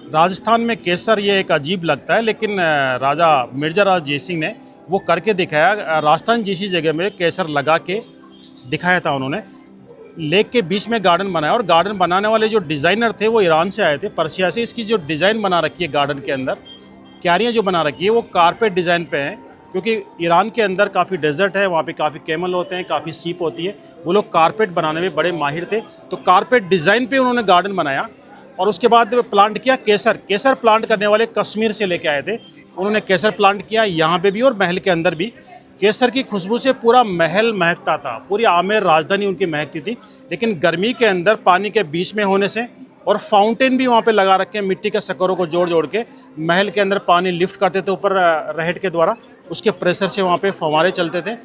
राजस्थान में केसर ये एक अजीब लगता है, लेकिन राजा मिर्जा राज जय सिंह ने वो करके दिखाया। राजस्थान जैसी जगह में केसर लगा के दिखाया था उन्होंने। लेक के बीच में गार्डन बनाया, और गार्डन बनाने वाले जो डिज़ाइनर थे वो ईरान से आए थे, पर्शिया से। इसकी जो डिज़ाइन बना रखी है गार्डन के अंदर, क्यारियाँ जो बना रखी है, वो कारपेट डिज़ाइन पे हैं, क्योंकि ईरान के अंदर काफ़ी डेजर्ट है, वहाँ पे काफ़ी कैमल होते हैं, काफ़ी सीप होती है। वो लोग कारपेट बनाने में बड़े माहिर थे, तो कारपेट डिज़ाइन पे उन्होंने गार्डन बनाया। और उसके बाद प्लांट किया केसर प्लांट करने वाले कश्मीर से लेके आए थे, उन्होंने केसर प्लांट किया यहाँ पे भी और महल के अंदर भी। केसर की खुशबू से पूरा महल महकता था, पूरी आमेर राजधानी उनकी महकती थी। लेकिन गर्मी के अंदर पानी के बीच में होने से, और फाउंटेन भी वहाँ पे लगा रखे हैं, मिट्टी के सकरों को जोड़ के महल के अंदर पानी लिफ्ट करते थे ऊपर रहट के द्वारा, उसके प्रेशर से वहाँ पे फव्वारे चलते थे,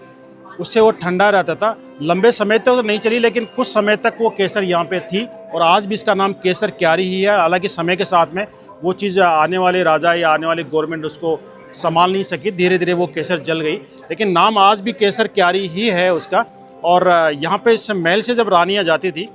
उससे वो ठंडा रहता था। लंबे समय तक तो नहीं चली, लेकिन कुछ समय तक वो केसर यहाँ पे थी, और आज भी इसका नाम केसर क्यारी ही है। हालांकि समय के साथ में वो चीज़ आने वाले राजा या आने वाली गवर्नमेंट उसको संभाल नहीं सकी, धीरे धीरे वो केसर जल गई, लेकिन नाम आज भी केसर क्यारी ही है उसका। और यहाँ पे इस महल से जब रानियाँ जाती थी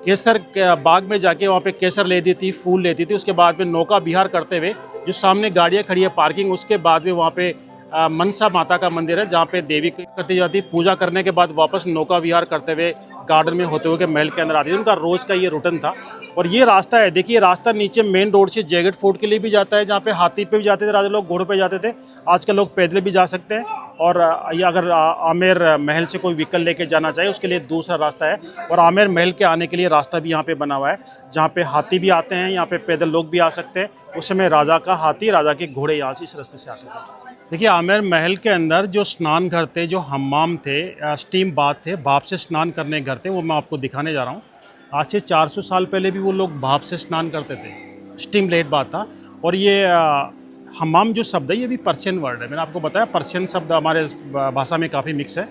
केसर के बाग में जाके वहाँ पे केसर लेती थी, फूल लेती थी, उसके बाद में नौका विहार करते हुए जो सामने गाड़ियाँ खड़ी है पार्किंग, उसके बाद में वहाँ पे मनसा माता का मंदिर है जहाँ पे देवी करती जाती, पूजा करने के बाद वापस नौका विहार करते हुए गार्डन में होते हुए के महल के अंदर आती थी। उनका रोज़ का ये रूटीन था। और ये रास्ता है, देखिए रास्ता नीचे मेन रोड से जयगढ़ फोर्ट के लिए भी जाता है, जहाँ पे हाथी पे भी जाते थे राजा लोग, घोड़ों पे जाते थे। आजकल लोग पैदल भी जा सकते हैं। और ये अगर आमेर महल से कोई व्हीकल लेके जाना चाहिए उसके लिए दूसरा रास्ता है। और आमेर महल के आने के लिए रास्ता भी यहाँ पे बना हुआ है, जहाँ पे हाथी भी आते हैं, यहाँ पे पैदल लोग भी आ सकते हैं। उस समय राजा का हाथी, राजा के घोड़े यहाँ से इस रास्ते से आते थे। देखिए आमेर महल के अंदर जो स्नान घर थे, जो हम्माम थे, स्टीम बाथ थे, भाप से स्नान करने घर थे, वो मैं आपको दिखाने जा रहा हूँ। आज से 400 साल पहले भी वो लोग भाप से स्नान करते थे, स्टीम लेट बाथ था। और ये हम्माम जो शब्द है ये भी पर्शियन वर्ड है, मैंने आपको बताया पर्शियन शब्द हमारे भाषा में काफ़ी मिक्स है।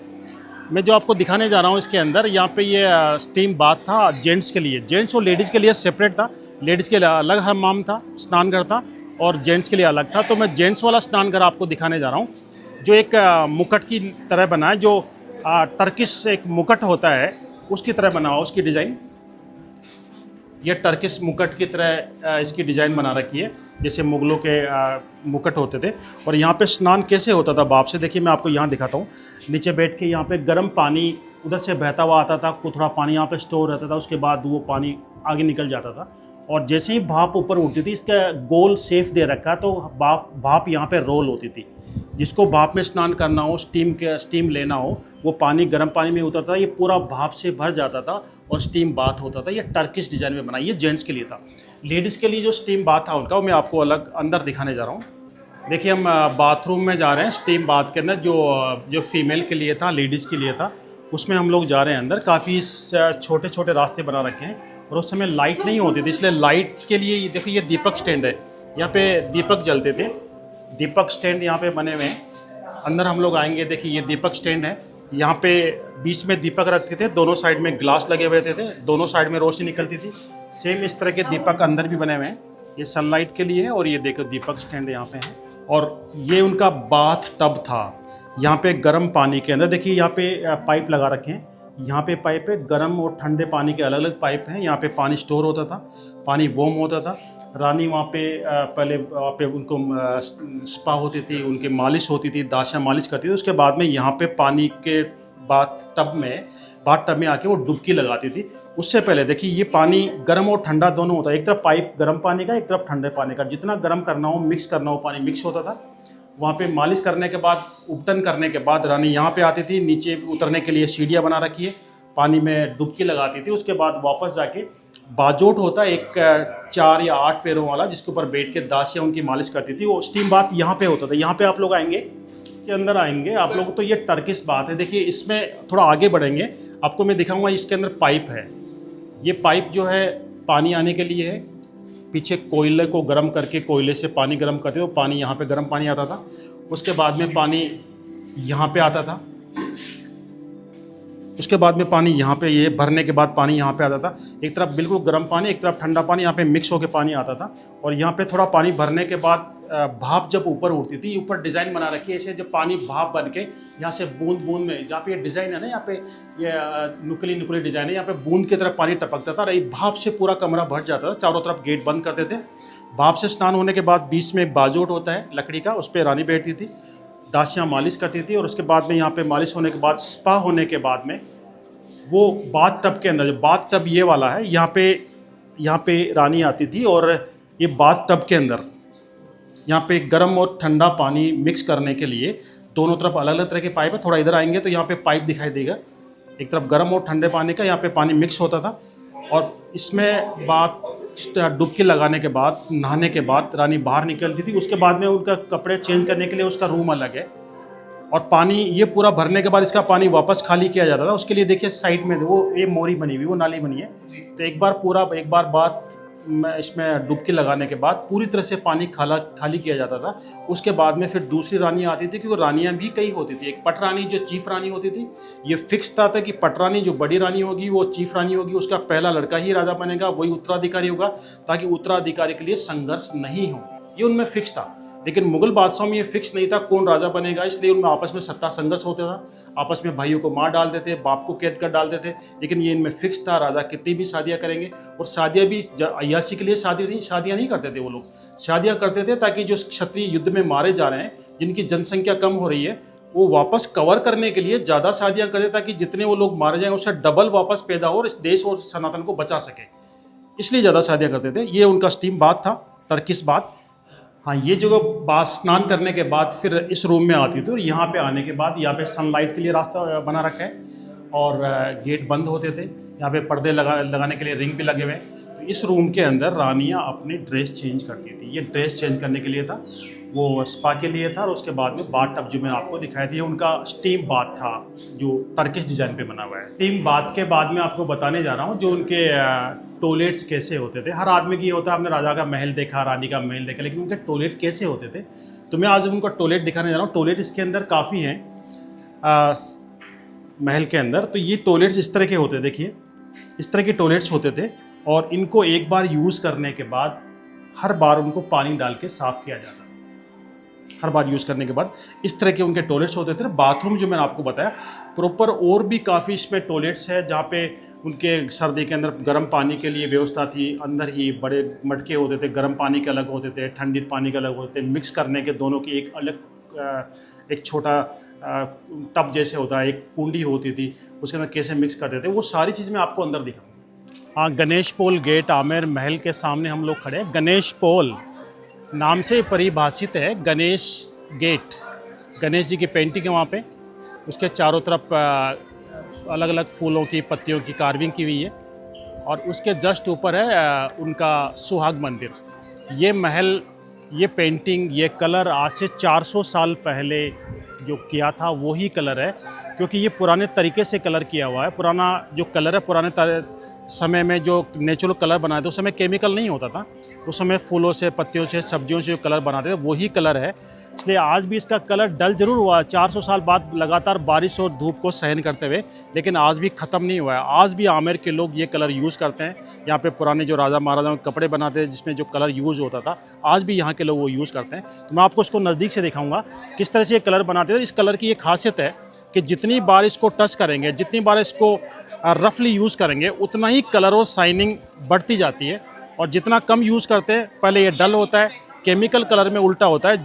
मैं जो आपको दिखाने जा रहा हूँ इसके अंदर, यहाँ पे ये स्टीम बाथ था जेंट्स के लिए, जेंट्स और लेडीज़ के लिए सेपरेट था। लेडीज़ के लिए अलग हम्माम था, स्नान घर था, और जेंट्स के लिए अलग था। तो मैं जेंट्स वाला स्नान घर आपको दिखाने जा रहा हूँ, जो एक मुकुट की तरह बना है, जो टर्किश एक मुकुट होता है उसकी तरह बना हुआ, उसकी डिज़ाइन ये टर्किश मुकुट की तरह इसकी डिज़ाइन बना रखी है, जैसे मुगलों के मुकुट होते थे। और यहाँ पे स्नान कैसे होता था भाप से, देखिए मैं आपको यहाँ दिखाता हूँ। नीचे बैठ के यहाँ पे गर्म पानी उधर से बहता हुआ आता था, थोड़ा पानी यहाँ पे स्टोर रहता था, उसके बाद वो पानी आगे निकल जाता था। और जैसे ही भाप ऊपर उठती थी, इसका गोल शेप दे रखा, तो भाप यहाँ पे रोल होती थी। जिसको भाप में स्नान करना हो, स्टीम लेना हो, वो पानी गर्म पानी में उतरता था, ये पूरा भाप से भर जाता था और स्टीम बाथ होता था। ये टर्किश डिज़ाइन में बना, ये जेंट्स के लिए था। लेडीज़ के लिए जो स्टीम बाथ था उनका, वो मैं आपको अलग अंदर दिखाने जा रहा हूँ। देखिए हम बाथरूम में जा रहे हैं, स्टीम बाथ के अंदर जो फीमेल के लिए था, लेडीज़ के लिए था, उसमें हम लोग जा रहे हैं अंदर। काफ़ी छोटे छोटे रास्ते बना रखे हैं, और उस समय लाइट नहीं होती थी, इसलिए लाइट के लिए देखो ये दीपक स्टैंड है, यहाँ पे दीपक जलते थे। दीपक स्टैंड यहाँ पे बने हुए हैं। अंदर हम लोग आएंगे, देखिए ये दीपक स्टैंड है, यहाँ पे बीच में दीपक रखते थे, दोनों साइड में ग्लास लगे हुए थे, दोनों साइड में रोशनी निकलती थी। सेम इस तरह के दीपक अंदर भी बने हुए हैं, ये सनलाइट के लिए है। और ये देखो दीपक स्टैंड यहाँ पे है। और ये उनका बाथ टब था, यहाँ पे गर्म पानी के अंदर देखिए यहाँ पे पाइप लगा रखे हैं, यहाँ पे पाइप है, गर्म और ठंडे पानी के अलग अलग पाइप हैं। यहाँ पे पानी स्टोर होता था, पानी वार्म होता था। रानी वहाँ पे पहले वहाँ पे उनको स्पा होती थी, उनकी मालिश होती थी, दासियाँ मालिश करती थी। उसके बाद में यहाँ पे पानी के बाथ टब में आके वो डुबकी लगाती थी। उससे पहले देखिए ये पानी गर्म और ठंडा दोनों होता है, एक तरफ पाइप गर्म पानी का, एक तरफ ठंडे पानी का। जितना गर्म करना हो, मिक्स करना हो, पानी मिक्स होता था। वहाँ पे मालिश करने के बाद, उपटन करने के बाद रानी यहाँ पे आती थी। नीचे उतरने के लिए सीढ़ियाँ बना रखी है, पानी में डुबकी लगाती थी। उसके बाद वापस जाके बाजोट होता है एक 4 या 8 पैरों वाला, जिसके ऊपर बैठ के दासियाँ उनकी मालिश करती थी। वो स्टीम बाथ यहाँ पे होता था। यहाँ पे आप लोग आएंगे, के अंदर आएंगे आप लोग, तो ये टर्किश बाथ है। देखिए इसमें थोड़ा आगे बढ़ेंगे, आपको मैं दिखाऊंगा। इसके अंदर पाइप है, ये पाइप जो है पानी आने के लिए है। पीछे कोयले को गर्म करके, कोयले से पानी गर्म करते, तो पानी यहाँ पे गर्म पानी आता था। उसके बाद में पानी यहाँ पे आता था, उसके बाद में पानी यहाँ पे, ये भरने के बाद पानी यहाँ पे आता था। एक तरफ बिल्कुल गर्म पानी, एक तरफ ठंडा पानी, यहाँ पे मिक्स होकर पानी आता था। और यहाँ पे थोड़ा पानी भरने के बाद भाप जब ऊपर उठती थी, ऊपर डिज़ाइन बना रखी है ऐसे, जब पानी भाप बन के यहाँ से बूंद बूंद में, जहाँ पे ये डिज़ाइन है ना, यहाँ पे ये नुकली डिज़ाइन है, यहाँ पे बूंद की तरफ पानी टपकता था। रही भाप से पूरा कमरा भर जाता था, चारों तरफ गेट बंद करते थे। भाप से स्नान होने के बाद बीच में एक बाजोट होता है लकड़ी का, उस पर रानी बैठती थी, दासियाँ मालिश करती थी। और उसके बाद में यहाँ पे मालिश होने के बाद, स्पा होने के बाद में, वो बाथ टब के अंदर, जो बाथ टब ये वाला है, यहाँ पे रानी आती थी। और ये बाथ टब के अंदर यहाँ पे गर्म और ठंडा पानी मिक्स करने के लिए दोनों तरफ अलग अलग तरह के पाइप है। थोड़ा इधर आएंगे तो यहाँ पे पाइप दिखाई देगा, एक तरफ गर्म और ठंडे पानी का, यहाँ पे पानी मिक्स होता था। और इसमें डुबकी लगाने के बाद, नहाने के बाद रानी बाहर निकलती थी। उसके बाद में उनका कपड़े चेंज करने के लिए उसका रूम अलग है। और पानी ये पूरा भरने के बाद इसका पानी वापस खाली किया जाता था। उसके लिए देखिए साइड में वो ये मोरी बनी हुई, वो नाली बनी है। तो एक बार बात इसमें डुबकी लगाने के बाद पूरी तरह से पानी खाली किया जाता था। उसके बाद में फिर दूसरी रानी आती थी, क्योंकि रानियाँ भी कई होती थी। एक पट रानी जो चीफ रानी होती थी, ये फिक्स था कि पट रानी जो बड़ी रानी होगी वो चीफ रानी होगी, उसका पहला लड़का ही राजा बनेगा, वही उत्तराधिकारी होगा, ताकि उत्तराधिकारी के लिए संघर्ष नहीं हो, ये उनमें फिक्स था। लेकिन मुगल बादशाहों में ये फिक्स नहीं था कौन राजा बनेगा, इसलिए उनमें आपस में सत्ता संघर्ष होता था, आपस में भाइयों को मार डालते थे, बाप को कैद कर डालते थे। लेकिन ये इनमें फिक्स था राजा कितनी भी शादियाँ करेंगे, और शादियाँ भी अय्याशी के लिए शादियाँ नहीं करते थे वो लोग, शादियाँ करते थे ताकि जो क्षत्रिय युद्ध में मारे जा रहे हैं, जिनकी जनसंख्या कम हो रही है, वो वापस कवर करने के लिए ज़्यादा शादियाँ करते ताकि जितने वो लोग मारे जाएँ उससे डबल वापस पैदा हो और इस देश और सनातन को बचा सके, इसलिए ज़्यादा शादियाँ करते थे। ये उनका स्टीम बाथ था, टर्किश बाथ। हाँ, ये जो बाथ स्नान करने के बाद फिर इस रूम में आती थी, और यहाँ पे आने के बाद यहाँ पे सनलाइट के लिए रास्ता बना रखा है और गेट बंद होते थे, यहाँ पे पर्दे लगाने के लिए रिंग भी लगे हुए हैं। तो इस रूम के अंदर रानियाँ अपनी ड्रेस चेंज करती थी, ये ड्रेस चेंज करने के लिए था, वो स्पा के लिए था, और उसके बाद में बाथ टब जो मैंने आपको दिखाई थी उनका स्टीम बाथ था जो टर्किश डिज़ाइन पे बना हुआ है। स्टीम बाथ के बाद में आपको बताने जा रहा हूँ जो उनके टॉयलेट्स कैसे होते थे। हर आदमी की ये होता है, आपने राजा का महल देखा, रानी का महल देखा, लेकिन उनके टॉयलेट कैसे होते थे, तो मैं आज उनका टॉयलेट दिखाने जा रहा हूँ। टॉयलेट इसके अंदर काफ़ी हैं महल के अंदर। तो ये टॉयलेट्स इस तरह के होते, देखिए इस तरह के टॉयलेट्स होते थे, और इनको एक बार यूज़ करने के बाद हर बार उनको पानी डाल के साफ़ किया जाता, हर बार यूज़ करने के बाद। इस तरह के उनके टॉयलेट्स होते थे। बाथरूम जो मैंने आपको बताया प्रॉपर, और भी काफ़ी इसमें टॉयलेट्स है जहाँ पे उनके सर्दी के अंदर गर्म पानी के लिए व्यवस्था थी, अंदर ही बड़े मटके होते थे, गर्म पानी के अलग होते थे, ठंडी पानी के अलग होते थे, मिक्स करने के दोनों की एक अलग एक छोटा टब जैसे होता है, एक कुंडी होती थी, उसके अंदर कैसे मिक्स करते थे, वो सारी चीज़ मैं आपको अंदर दिखाऊंगा। हाँ, गणेश पोल गेट आमेर महल के सामने हम लोग खड़े हैं। गणेश पोल नाम से परिभाषित है, गणेश गेट, गणेश जी की पेंटिंग है वहाँ पे, उसके चारों तरफ अलग अलग फूलों की पत्तियों की कार्विंग की हुई है, और उसके जस्ट ऊपर है उनका सुहाग मंदिर। ये महल, ये पेंटिंग, ये कलर आज से 400 साल पहले जो किया था वही कलर है, क्योंकि ये पुराने तरीके से कलर किया हुआ है। पुराना जो कलर है, पुराने समय में जो नेचुरल कलर बनाए थे उस समय केमिकल नहीं होता था, उस समय फूलों से, पत्तियों से, सब्जियों से जो कलर बनाते थे वही कलर है। इसलिए आज भी इसका कलर डल जरूर हुआ 400 साल बाद, लगातार बारिश और धूप को सहन करते हुए, लेकिन आज भी ख़त्म नहीं हुआ है। आज भी आमेर के लोग ये कलर यूज़ करते हैं। यहाँ पे पुराने जो राजा महाराजाओं के कपड़े बनाते थे जिसमें जो कलर यूज़ होता था, आज भी यहाँ के लोग वो यूज़ करते हैं। तो मैं आपको उसको नज़दीक से दिखाऊँगा किस तरह से ये कलर बनाते थे। इस कलर की ये खासियत है कि जितनी बार इसको टच करेंगे, जितनी बार इसको रफली यूज़ करेंगे, उतना ही कलर और शाइनिंग बढ़ती जाती है, और जितना कम यूज़ करते हैं, पहले ये डल होता है, केमिकल कलर में उल्टा होता है।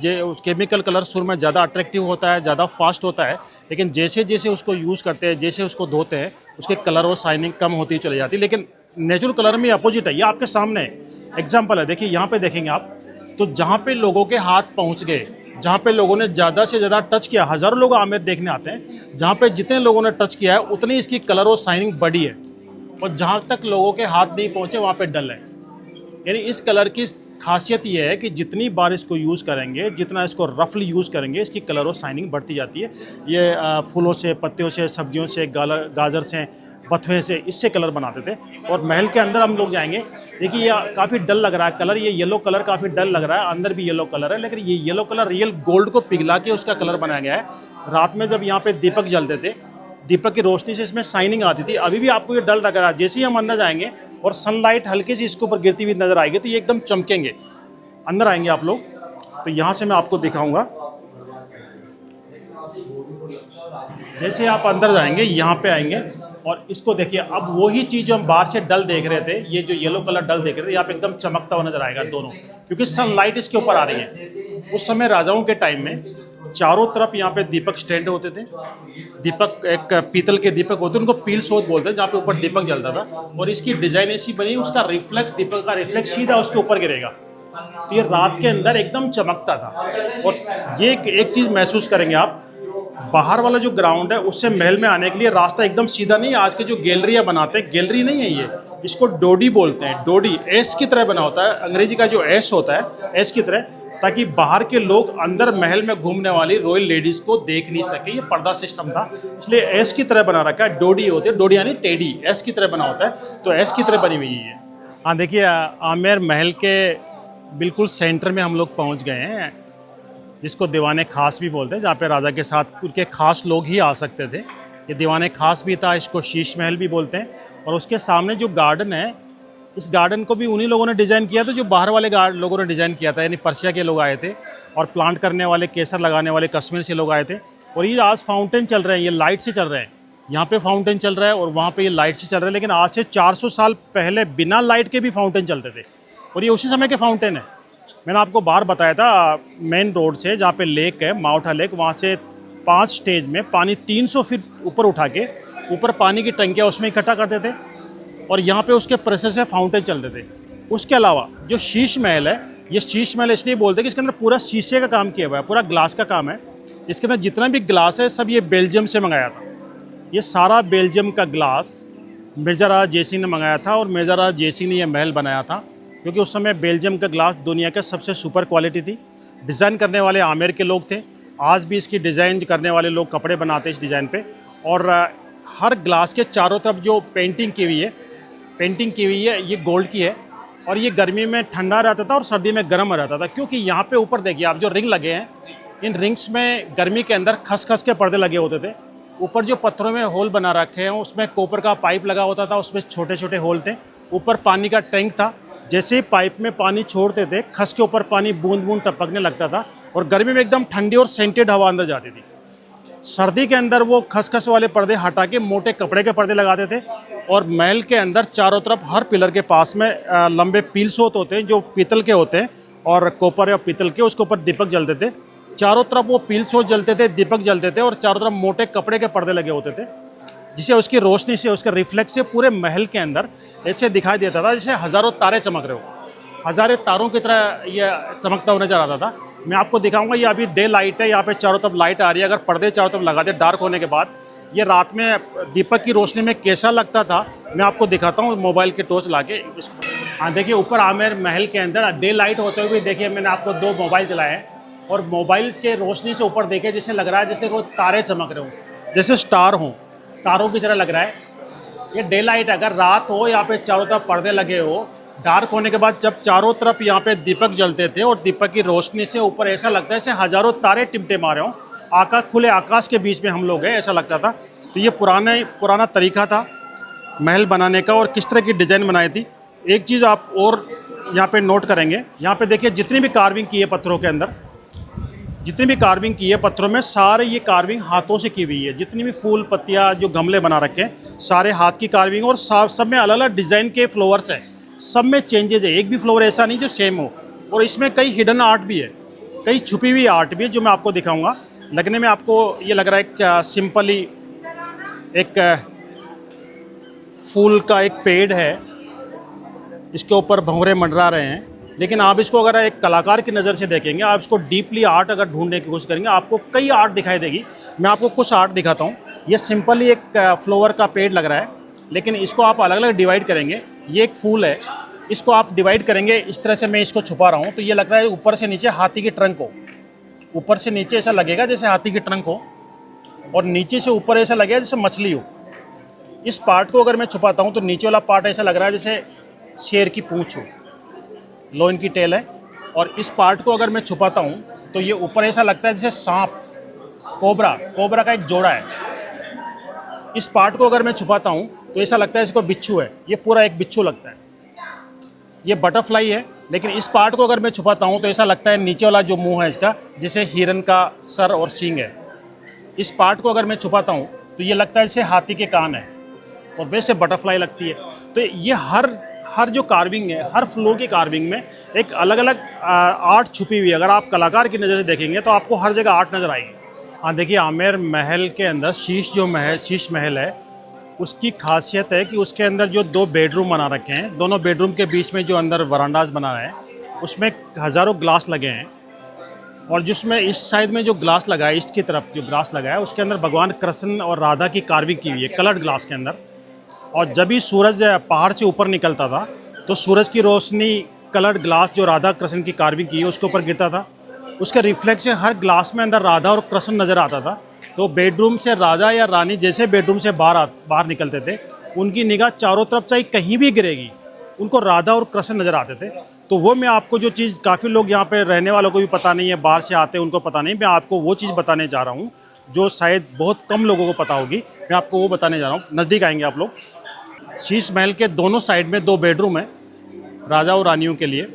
केमिकल कलर शुरू में ज़्यादा अट्रैक्टिव होता है, ज़्यादा फास्ट होता है, लेकिन जैसे जैसे उसको यूज़ करते हैं, जैसे उसको धोते हैं, उसके कलर और शाइनिंग कम होती चली जाती है। लेकिन नेचुरल कलर में अपोजिट है। ये आपके सामने एग्जाम्पल है, देखिए यहाँ पर देखेंगे आप, तो जहाँ पर लोगों के हाथ पहुँच गए, जहाँ पे लोगों ने ज़्यादा से ज़्यादा टच किया, हज़ारों लोग आमेर देखने आते हैं, जहाँ पे जितने लोगों ने टच किया है उतनी इसकी कलर और शाइनिंग बढ़ी है, और जहाँ तक लोगों के हाथ नहीं पहुँचे वहाँ पे डल है। यानी इस कलर की खासियत ये है कि जितनी बार इसको यूज़ करेंगे, जितना इसको रफली यूज़ करेंगे, इसकी कलर और शाइनिंग बढ़ती जाती है। ये फूलों से, पत्तियों से, सब्जियों से, गाजर से, बथुए से, इससे कलर बनाते थे। और महल के अंदर हम लोग जाएंगे, देखिए ये काफ़ी डल लग रहा है कलर, ये येलो कलर काफ़ी डल लग रहा है, अंदर भी येलो कलर है, लेकिन ये येलो कलर रियल गोल्ड को पिघला के उसका कलर बनाया गया है। रात में जब यहाँ पे दीपक जलते थे, दीपक की रोशनी से इसमें शाइनिंग आती थी। अभी भी आपको ये डल लग रहा है, जैसे ही हम अंदर जाएंगे और सनलाइट हल्की सी इसके ऊपर गिरती हुई नजर आएगी तो ये एकदम चमकेंगे। अंदर आएंगे आप लोग, तो यहाँ से मैं आपको दिखाऊंगा। जैसे आप अंदर जाएंगे, यहाँ पे आएंगे, और इसको देखिए, अब वही चीज़ जो हम बाहर से डल देख रहे थे, ये जो येलो कलर डल देख रहे थे, यहाँ पे एकदम चमकता हुआ नजर आएगा दोनों, क्योंकि सनलाइट इसके ऊपर आ रही है। उस समय राजाओं के टाइम में चारों तरफ यहाँ पे दीपक स्टैंड होते थे। दीपक एक पीतल के दीपक होते, उनको पील सोच बोलते हैं, जहाँ पे ऊपर दीपक जलता था, और इसकी डिजाइन ऐसी बनी, उसका रिफ्लेक्स, दीपक का रिफ्लेक्स सीधा उसके ऊपर गिरेगा, तो ये रात के अंदर एकदम चमकता था। और ये एक चीज़ महसूस करेंगे आप, बाहर वाला जो ग्राउंड है उससे महल में आने के लिए रास्ता एकदम सीधा नहीं है। आज के जो गैलरियाँ बनाते हैं, गैलरी नहीं है ये, इसको डोडी बोलते हैं। डोडी एस की तरह बना होता है, अंग्रेजी का जो एस होता है, एस की तरह, ताकि बाहर के लोग अंदर महल में घूमने वाली रॉयल लेडीज को देख नहीं सके। ये पर्दा सिस्टम था, इसलिए एस की तरह बना रखा है। डोडी होती है, डोडी यानी टेडी, एस की तरह बना होता है, तो एस की तरह बनी हुई है। हाँ देखिए, आमेर महल के बिल्कुल सेंटर में हम लोग पहुँच गए हैं, जिसको दीवाने खास भी बोलते हैं, जहाँ पे राजा के साथ उनके खास लोग ही आ सकते थे। ये दीवाने खास भी था, इसको शीश महल भी बोलते हैं। और उसके सामने जो गार्डन है, इस गार्डन को भी उन्हीं लोगों ने डिज़ाइन किया था जो बाहर वाले लोगों ने डिज़ाइन किया था, यानी पर्शिया के लोग आए थे और प्लांट करने वाले, केसर लगाने वाले कश्मीर से लोग आए थे। और ये आज फाउंटेन चल रहे हैं, ये लाइट से चल रहे हैं। यहाँ पे फाउंटेन चल रहा है और वहाँ पे ये लाइट से चल रहा है, लेकिन आज से 400 साल पहले बिना लाइट के भी फाउंटेन चलते थे और ये उसी समय के फाउंटेन है। मैंने आपको बाहर बताया था, मेन रोड से जहाँ पे लेक है, माउठा लेक, वहाँ से 5 स्टेज में पानी 300 फीट ऊपर उठा के ऊपर पानी की टंकियाँ उसमें इकट्ठा करते थे और यहाँ पे उसके प्रोसेस से फाउंटेन चलते थे। उसके अलावा जो शीश महल है, ये शीश महल इसलिए बोलते हैं कि इसके अंदर पूरा शीशे का काम किया हुआ है, पूरा ग्लास का काम है। इसके अंदर जितना भी ग्लास है सब ये बेल्जियम से मंगाया था। ये सारा बेल्जियम का ग्लास मिर्ज़ा राजा जयसिंह ने मंगाया था और मिर्ज़ा राजा जयसिंह ने यह महल बनाया था, क्योंकि उस समय बेल्जियम का ग्लास दुनिया का सबसे सुपर क्वालिटी थी। डिज़ाइन करने वाले आमेर के लोग थे। आज भी इसकी डिज़ाइन करने वाले लोग कपड़े बनाते हैं इस डिज़ाइन पे। और हर ग्लास के चारों तरफ जो पेंटिंग की हुई है ये गोल्ड की है और ये गर्मी में ठंडा रहता था और सर्दी में गर्म रहता था, क्योंकि यहाँ पे ऊपर देखिए आप जो रिंग लगे हैं, इन रिंग्स में गर्मी के अंदर खस के पर्दे लगे होते थे। ऊपर जो पत्थरों में होल बना रखे हैं उसमें कॉपर का पाइप लगा होता था, उसमें छोटे छोटे होल थे। ऊपर पानी का टैंक था, जैसे ही पाइप में पानी छोड़ते थे खस के ऊपर पानी बूंद बूंद टपकने लगता था और गर्मी में एकदम ठंडी और सेंटेड हवा अंदर जाती थी। सर्दी के अंदर वो खसखस वाले पर्दे हटा के मोटे कपड़े के पर्दे लगाते थे और महल के अंदर चारों तरफ हर पिलर के पास में लंबे पील्स होते हैं जो पीतल के होते हैं और कॉपर या पीतल के, उसके ऊपर दीपक जलते थे। चारों तरफ वो पील्स जलते थे, दीपक जलते थे और चारों तरफ मोटे कपड़े के पर्दे लगे होते थे, जिसे उसकी रोशनी से, उसके रिफ्लेक्स से पूरे महल के अंदर ऐसे दिखाई देता था जैसे हज़ारों तारे चमक रहे हो। हज़ारों तारों की तरह ये चमकता हुआ नजर आता था। मैं आपको दिखाऊंगा, ये अभी डे लाइट है, यहाँ पे चारों तरफ लाइट आ रही है। अगर पर्दे चारों तरफ लगा दे डार्क होने के बाद, ये रात में दीपक की रोशनी में कैसा लगता था मैं आपको दिखाता हूँ मोबाइल के टॉर्च ला के इसको। हाँ देखिए, ऊपर आमेर महल के अंदर डे लाइट होते हुए देखिए मैंने आपको 2 मोबाइल चलाए हैं और मोबाइल के रोशनी से ऊपर देखे जैसे लग रहा है जैसे वो तारे चमक रहे हों, जैसे स्टार हों, तारों की तरह लग रहा है। ये डे लाइट, अगर रात हो यहाँ पे चारों तरफ पर्दे लगे हो, डार्क होने के बाद जब चारों तरफ यहाँ पे दीपक जलते थे और दीपक की रोशनी से ऊपर ऐसा लगता है जैसे हज़ारों तारे टिमटे मारे हों, आकाश, खुले आकाश के बीच में हम लोग हैं, ऐसा लगता था। तो ये पुराना तरीका था महल बनाने का और किस तरह की डिज़ाइन बनाई थी। एक चीज़ आप और यहाँ पे नोट करेंगे, यहाँ पे देखिए जितनी भी कार्विंग की है पत्थरों के अंदर, जितनी भी कार्विंग की है पत्थरों में, सारे ये कार्विंग हाथों से की हुई है। जितनी भी फूल पत्तियाँ जो गमले बना रखे हैं सारे हाथ की कार्विंग और सब में अलग अलग डिज़ाइन के फ्लावर्स हैं, सब में चेंजेज है। एक भी फ्लावर ऐसा नहीं जो सेम हो। और इसमें कई हिडन आर्ट भी है, कई छुपी हुई आर्ट भी है जो मैं आपको दिखाऊंगा। लगने में आपको ये लग रहा है कि सिंपली एक फूल का एक पेड़ है, इसके ऊपर भंवरे मंडरा रहे हैं, लेकिन आप इसको अगर एक कलाकार की नज़र से देखेंगे, आप इसको डीपली आर्ट अगर ढूंढने की कोशिश करेंगे, आपको कई आर्ट दिखाई देगी। मैं आपको कुछ आर्ट दिखाता हूँ। ये सिंपली एक फ्लावर का पेड़ लग रहा है, लेकिन इसको आप अलग अलग डिवाइड करेंगे। ये एक फूल है, इसको आप डिवाइड करेंगे इस तरह से। मैं इसको छुपा रहा हूँ तो ये लग रहा है ऊपर से नीचे हाथी की ट्रंक हो, ऊपर से नीचे ऐसा लगेगा जैसे हाथी की ट्रंक हो और नीचे से ऊपर ऐसा लगेगा जैसे मछली हो। इस पार्ट को अगर मैं छुपाता हूँ तो नीचे वाला पार्ट ऐसा लग रहा है जैसे शेर की पूँछ हो, लोइन की टेल है। और इस पार्ट को अगर मैं छुपाता हूँ तो ये ऊपर ऐसा लगता है जैसे सांप, कोबरा का एक जोड़ा है। इस पार्ट को अगर मैं छुपाता हूँ तो ऐसा लगता है इसको बिच्छू है, ये पूरा एक बिच्छू लगता है। ये बटरफ्लाई है, लेकिन इस पार्ट को अगर मैं छुपाता हूँ तो ऐसा लगता है नीचे वाला जो मुंह है इसका जैसे हिरन का सर और सींग है। इस पार्ट को अगर मैं छुपाता हूँ तो ये लगता है जैसे हाथी के कान है और वैसे बटरफ्लाई लगती है। तो ये हर जो कार्विंग है, हर फ्लोर की कार्विंग में एक अलग अलग आर्ट छुपी हुई है। अगर आप कलाकार की नज़र से देखेंगे तो आपको हर जगह आर्ट नज़र आएगी। हाँ देखिए, आमेर महल के अंदर शीश महल है, उसकी खासियत है कि उसके अंदर जो 2 बेडरूम बना रखे हैं, दोनों बेडरूम के बीच में जो अंदर वरांडाज बना है उसमें हज़ारों ग्लास लगे हैं। और जिसमें इस साइड में जो ग्लास लगा है, ईस्ट की तरफ जो ग्लास लगा है, उसके अंदर भगवान कृष्ण और राधा की कार्विंग की हुई है कलर्ड ग्लास के अंदर। और जब भी सूरज पहाड़ से ऊपर निकलता था तो सूरज की रोशनी कलर्ड ग्लास जो राधा कृष्ण की कार्विंग की है उसके ऊपर गिरता था। उसके रिफ्लेक्शन हर ग्लास में अंदर राधा और कृष्ण नज़र आता था। तो बेडरूम से राजा या रानी जैसे बेडरूम से बाहर निकलते थे, उनकी निगाह चारों तरफ चाहे कहीं भी गिरेगी, उनको राधा और कृष्ण नज़र आते थे। तो वो मैं आपको जो चीज़, काफ़ी लोग यहाँ पे रहने वालों को भी पता नहीं है, बाहर से आते हैं उनको पता नहीं, मैं आपको वो चीज़ बताने जा रहा हूँ जो शायद बहुत कम लोगों को पता होगी। मैं आपको वो बताने जा रहा हूँ। नज़दीक आएंगे आप लोग। शीश महल के दोनों साइड में 2 बेडरूम है। राजा और रानियों के लिए।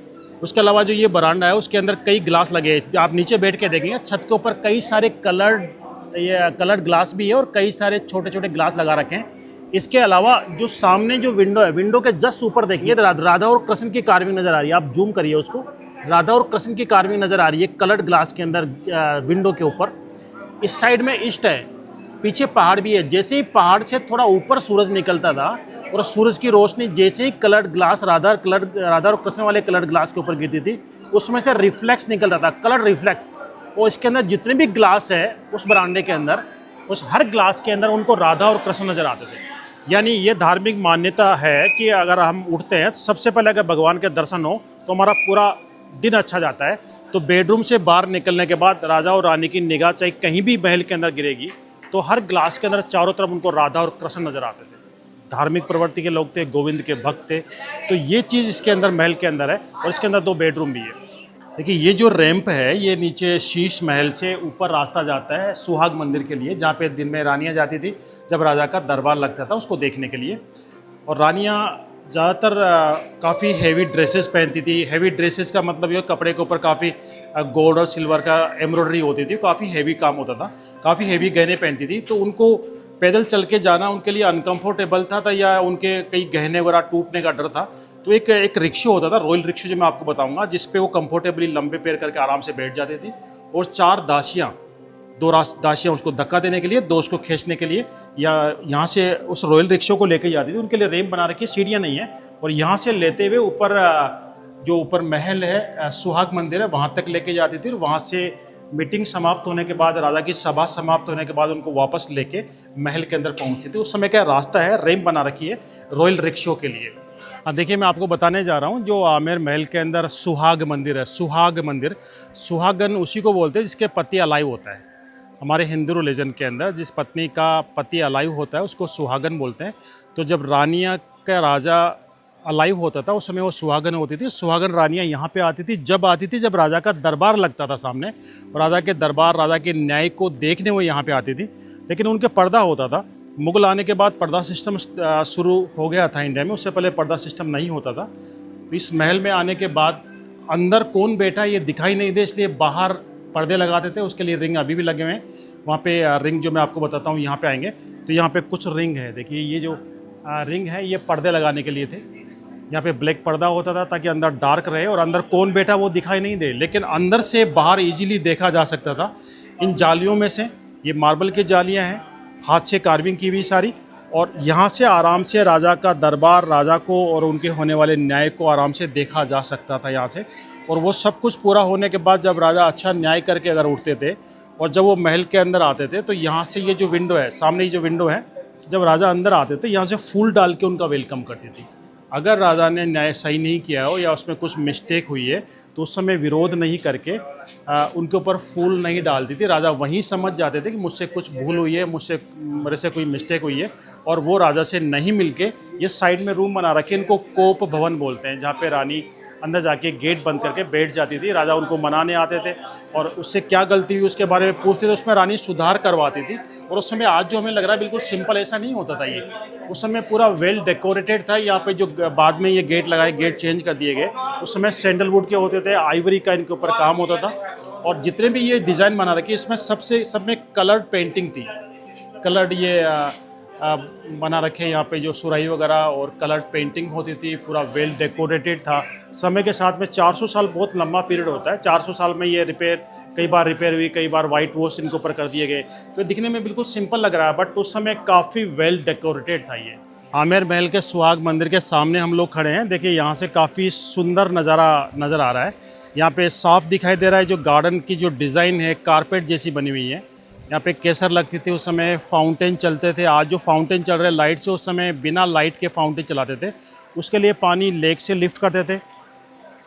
उसके अलावा जो ये बरामदा है उसके अंदर कई ग्लास लगे हैं। आप नीचे बैठ के देखेंगे छत के ऊपर कई सारे कलर्ड ग्लास भी है और कई सारे छोटे छोटे ग्लास लगा रखे हैं। इसके अलावा जो सामने जो विंडो है, विंडो के जस्ट ऊपर देखिए राधा और कृष्ण की कार्विंग नज़र आ रही है। आप जूम करिए उसको, राधा और कृष्ण की कार्विंग नज़र आ रही है कलर्ड ग्लास के अंदर विंडो के ऊपर। इस साइड में ईस्ट है, पीछे पहाड़ भी है। जैसे ही पहाड़ से थोड़ा ऊपर सूरज निकलता था और सूरज की रोशनी जैसे ही कलर्ड ग्लास राधा और कृष्ण वाले कलर्ड ग्लास के ऊपर गिरती थी, उसमें से रिफ्लेक्स निकलता था, कलर रिफ्लेक्स। और इसके अंदर जितने भी ग्लास है उस बरामदे के अंदर, उस हर ग्लास के अंदर उनको राधा और कृष्ण नज़र आते थे। यानी ये धार्मिक मान्यता है कि अगर हम उठते हैं सबसे पहले अगर भगवान के दर्शन हो तो हमारा पूरा दिन अच्छा जाता है। तो बेडरूम से बाहर निकलने के बाद राजा और रानी की निगाह चाहे कहीं भी महल के अंदर गिरेगी तो हर ग्लास के अंदर चारों तरफ उनको राधा और कृष्ण नज़र आते थे। धार्मिक प्रवृत्ति के लोग थे, गोविंद के भक्त थे। तो ये चीज़ इसके अंदर महल के अंदर है और इसके अंदर 2 बेडरूम भी है। देखिए ये जो रैंप है ये नीचे शीश महल से ऊपर रास्ता जाता है सुहाग मंदिर के लिए, जहाँ पे दिन में रानियाँ जाती थी जब राजा का दरबार लगता था उसको देखने के लिए। और रानियाँ ज़्यादातर काफ़ी हैवी ड्रेसेस पहनती थी। हैवी ड्रेसेस का मतलब ये कपड़े के ऊपर काफ़ी गोल्ड और सिल्वर का एम्ब्रॉयडरी होती थी, काफ़ी हैवी काम होता था, काफ़ी हैवी गहने पहनती थी। तो उनको पैदल चल के जाना उनके लिए अनकंफर्टेबल था या उनके कई गहने वगैरह टूटने का डर था। तो एक रिक्शा होता था, रॉयल रिक्शा, जो मैं आपको बताऊंगा, जिस पे वो कंफर्टेबली लंबे पैर करके आराम से बैठ जाते थे। और 4 दासियाँ, 2 दासियाँ उसको धक्का देने के लिए, 2 उसको खींचने के लिए, या यहाँ से उस रॉयल रिक्शा को लेके जाती थी। उनके लिए रैंप बना रखी है, सीढ़ियाँ नहीं है। और यहाँ से लेते हुए ऊपर जो ऊपर महल है, सुहाग मंदिर है, वहाँ तक लेके जाती थी। वहाँ से मीटिंग समाप्त होने के बाद, राजा की सभा समाप्त होने के बाद उनको वापस लेके महल के अंदर पहुँचती थी। उस समय क्या रास्ता है, रैंप बना रखी है रॉयल रिक्शा के लिए। देखिए मैं आपको बताने जा रहा हूँ जो आमेर महल के अंदर सुहाग मंदिर है। सुहाग मंदिर, सुहागन उसी को बोलते हैं जिसके पति अलाइव होता है। हमारे हिंदू रिलीजन के अंदर जिस पत्नी का पति अलाइव होता है उसको सुहागन बोलते हैं। तो जब रानियाँ का राजा अलाइव होता था उस समय वो सुहागन होती थी। सुहागन रानियाँ यहाँ पे आती थी जब राजा का दरबार लगता था सामने, और राजा के दरबार, राजा के न्याय को देखने वो यहाँ पे आती थी। लेकिन उनके पर्दा होता था। मुगल आने के बाद पर्दा सिस्टम शुरू हो गया था इंडिया में, उससे पहले पर्दा सिस्टम नहीं होता था। तो इस महल में आने के बाद अंदर कौन बैठा ये दिखाई नहीं दे, इसलिए बाहर पर्दे लगाते थे। उसके लिए रिंग अभी भी लगे हुए हैं। वहाँ पे रिंग जो मैं आपको बताता हूँ, यहाँ पे आएंगे तो यहाँ पे कुछ रिंग है। देखिए ये जो रिंग है ये पर्दे लगाने के लिए थे। यहाँ पे ब्लैक पर्दा होता था ताकि अंदर डार्क रहे और अंदर कौन बैठा वो दिखाई नहीं दे, लेकिन अंदर से बाहर इजीली देखा जा सकता था। इन जालियों में से, ये मार्बल की जालियाँ हैं, हाथ से कार्विंग की हुई सारी, और यहाँ से आराम से राजा का दरबार, राजा को और उनके होने वाले न्याय को आराम से देखा जा सकता था यहाँ से। और वो सब कुछ पूरा होने के बाद जब राजा अच्छा न्याय करके अगर उठते थे और जब वो महल के अंदर आते थे तो यहाँ से ये जो विंडो है, सामने ये जो विंडो है, जब राजा अंदर आते थे यहाँ से फूल डाल के उनका वेलकम करती थी। अगर राजा ने न्याय सही नहीं किया हो या उसमें कुछ मिस्टेक हुई है तो उस समय विरोध नहीं करके उनके ऊपर फूल नहीं डालती थी। राजा वहीं समझ जाते थे कि मुझसे कुछ भूल हुई है, मेरे से कोई मिस्टेक हुई है, और वो राजा से नहीं मिलके ये साइड में रूम बना रखे, इनको कोप भवन बोलते हैं, जहाँ पे रानी अंदर जाके गेट बंद करके बैठ जाती थी। राजा उनको मनाने आते थे और उससे क्या गलती हुई उसके बारे में पूछते थे, उसमें रानी सुधार करवाती थी। और उस समय आज जो हमें लग रहा है बिल्कुल सिंपल, ऐसा नहीं होता था ये। उस समय पूरा वेल डेकोरेटेड था। यहाँ पे जो बाद में ये गेट लगाए, गेट चेंज कर दिए गए, उस समय सैंडलवुड के होते थे, आइवरी का इनके ऊपर काम होता था। और जितने भी ये डिज़ाइन बना रखे इसमें सब में कलर्ड पेंटिंग थी, कलर्ड ये बना रखे यहाँ पे जो सुराही वगैरह और कलर्ड पेंटिंग होती थी। पूरा वेल डेकोरेटेड था। समय के साथ में 400 साल बहुत लंबा पीरियड होता है। 400 साल में ये कई बार रिपेयर हुई, कई बार वाइट वॉश इनके ऊपर कर दिए गए। तो दिखने में बिल्कुल सिंपल लग रहा है, बट उस समय काफ़ी वेल डेकोरेटेड था ये। आमेर महल के सुहाग मंदिर के सामने हम लोग खड़े हैं। देखिए यहाँ से काफ़ी सुंदर नज़ारा नज़र आ रहा है। यहाँ पे साफ दिखाई दे रहा है। जो गार्डन की जो डिज़ाइन है कारपेट जैसी बनी हुई है। यहाँ पे केसर लगती थी उस समय, फाउंटेन चलते थे। आज जो फाउंटेन चल रहे लाइट से, उस समय बिना लाइट के फाउंटेन चलाते थे। उसके लिए पानी लेक से लिफ्ट करते थे।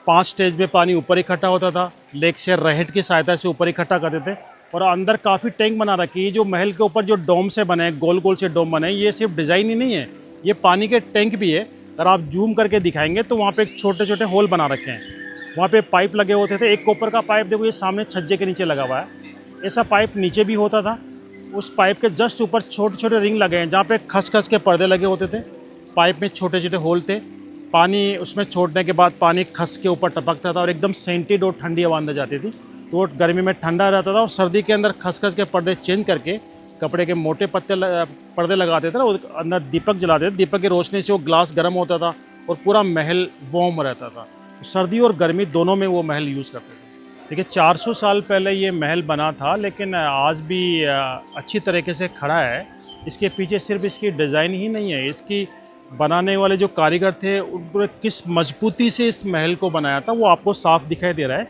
5 स्टेज में पानी ऊपर इकट्ठा होता था, लेक से रहट की सहायता से ऊपर इकट्ठा करते थे। और अंदर काफ़ी टैंक बना रखी है। जो महल के ऊपर जो डोम से बने हैं, गोल गोल से डोम बने हैं, ये सिर्फ डिज़ाइन ही नहीं है, ये पानी के टैंक भी है। अगर आप जूम करके दिखाएंगे तो वहाँ पे छोटे छोटे होल बना रखे हैं, वहाँ पे पाइप लगे होते थे। एक कॉपर का पाइप देखो ये सामने छज्जे के नीचे लगा हुआ है, ऐसा पाइप नीचे भी होता था। उस पाइप के जस्ट ऊपर छोटे छोटे रिंग लगे हैं जहाँ पे खस खस के पर्दे लगे होते थे। पाइप में छोटे छोटे होल थे। पानी उसमें छोड़ने के बाद पानी खस के ऊपर टपकता था और एकदम सेंटेड और ठंडी हवा अंदर जाती थी। तो वो गर्मी में ठंडा रहता था और सर्दी के अंदर खस खस के पर्दे चेंज करके कपड़े के मोटे पर्दे लगाते थे ना, वो अंदर दीपक जलाते थे। दीपक की रोशनी से वो ग्लास गर्म होता था और पूरा महल वार्म रहता था। सर्दी और गर्मी दोनों में वो महल यूज़ करते थे। देखिए 400 साल पहले ये महल बना था, लेकिन आज भी अच्छी तरीके से खड़ा है। इसके पीछे सिर्फ इसकी डिज़ाइन ही नहीं है, इसकी बनाने वाले जो कारीगर थे उन्होंने किस मजबूती से इस महल को बनाया था वो आपको साफ दिखाई दे रहा है।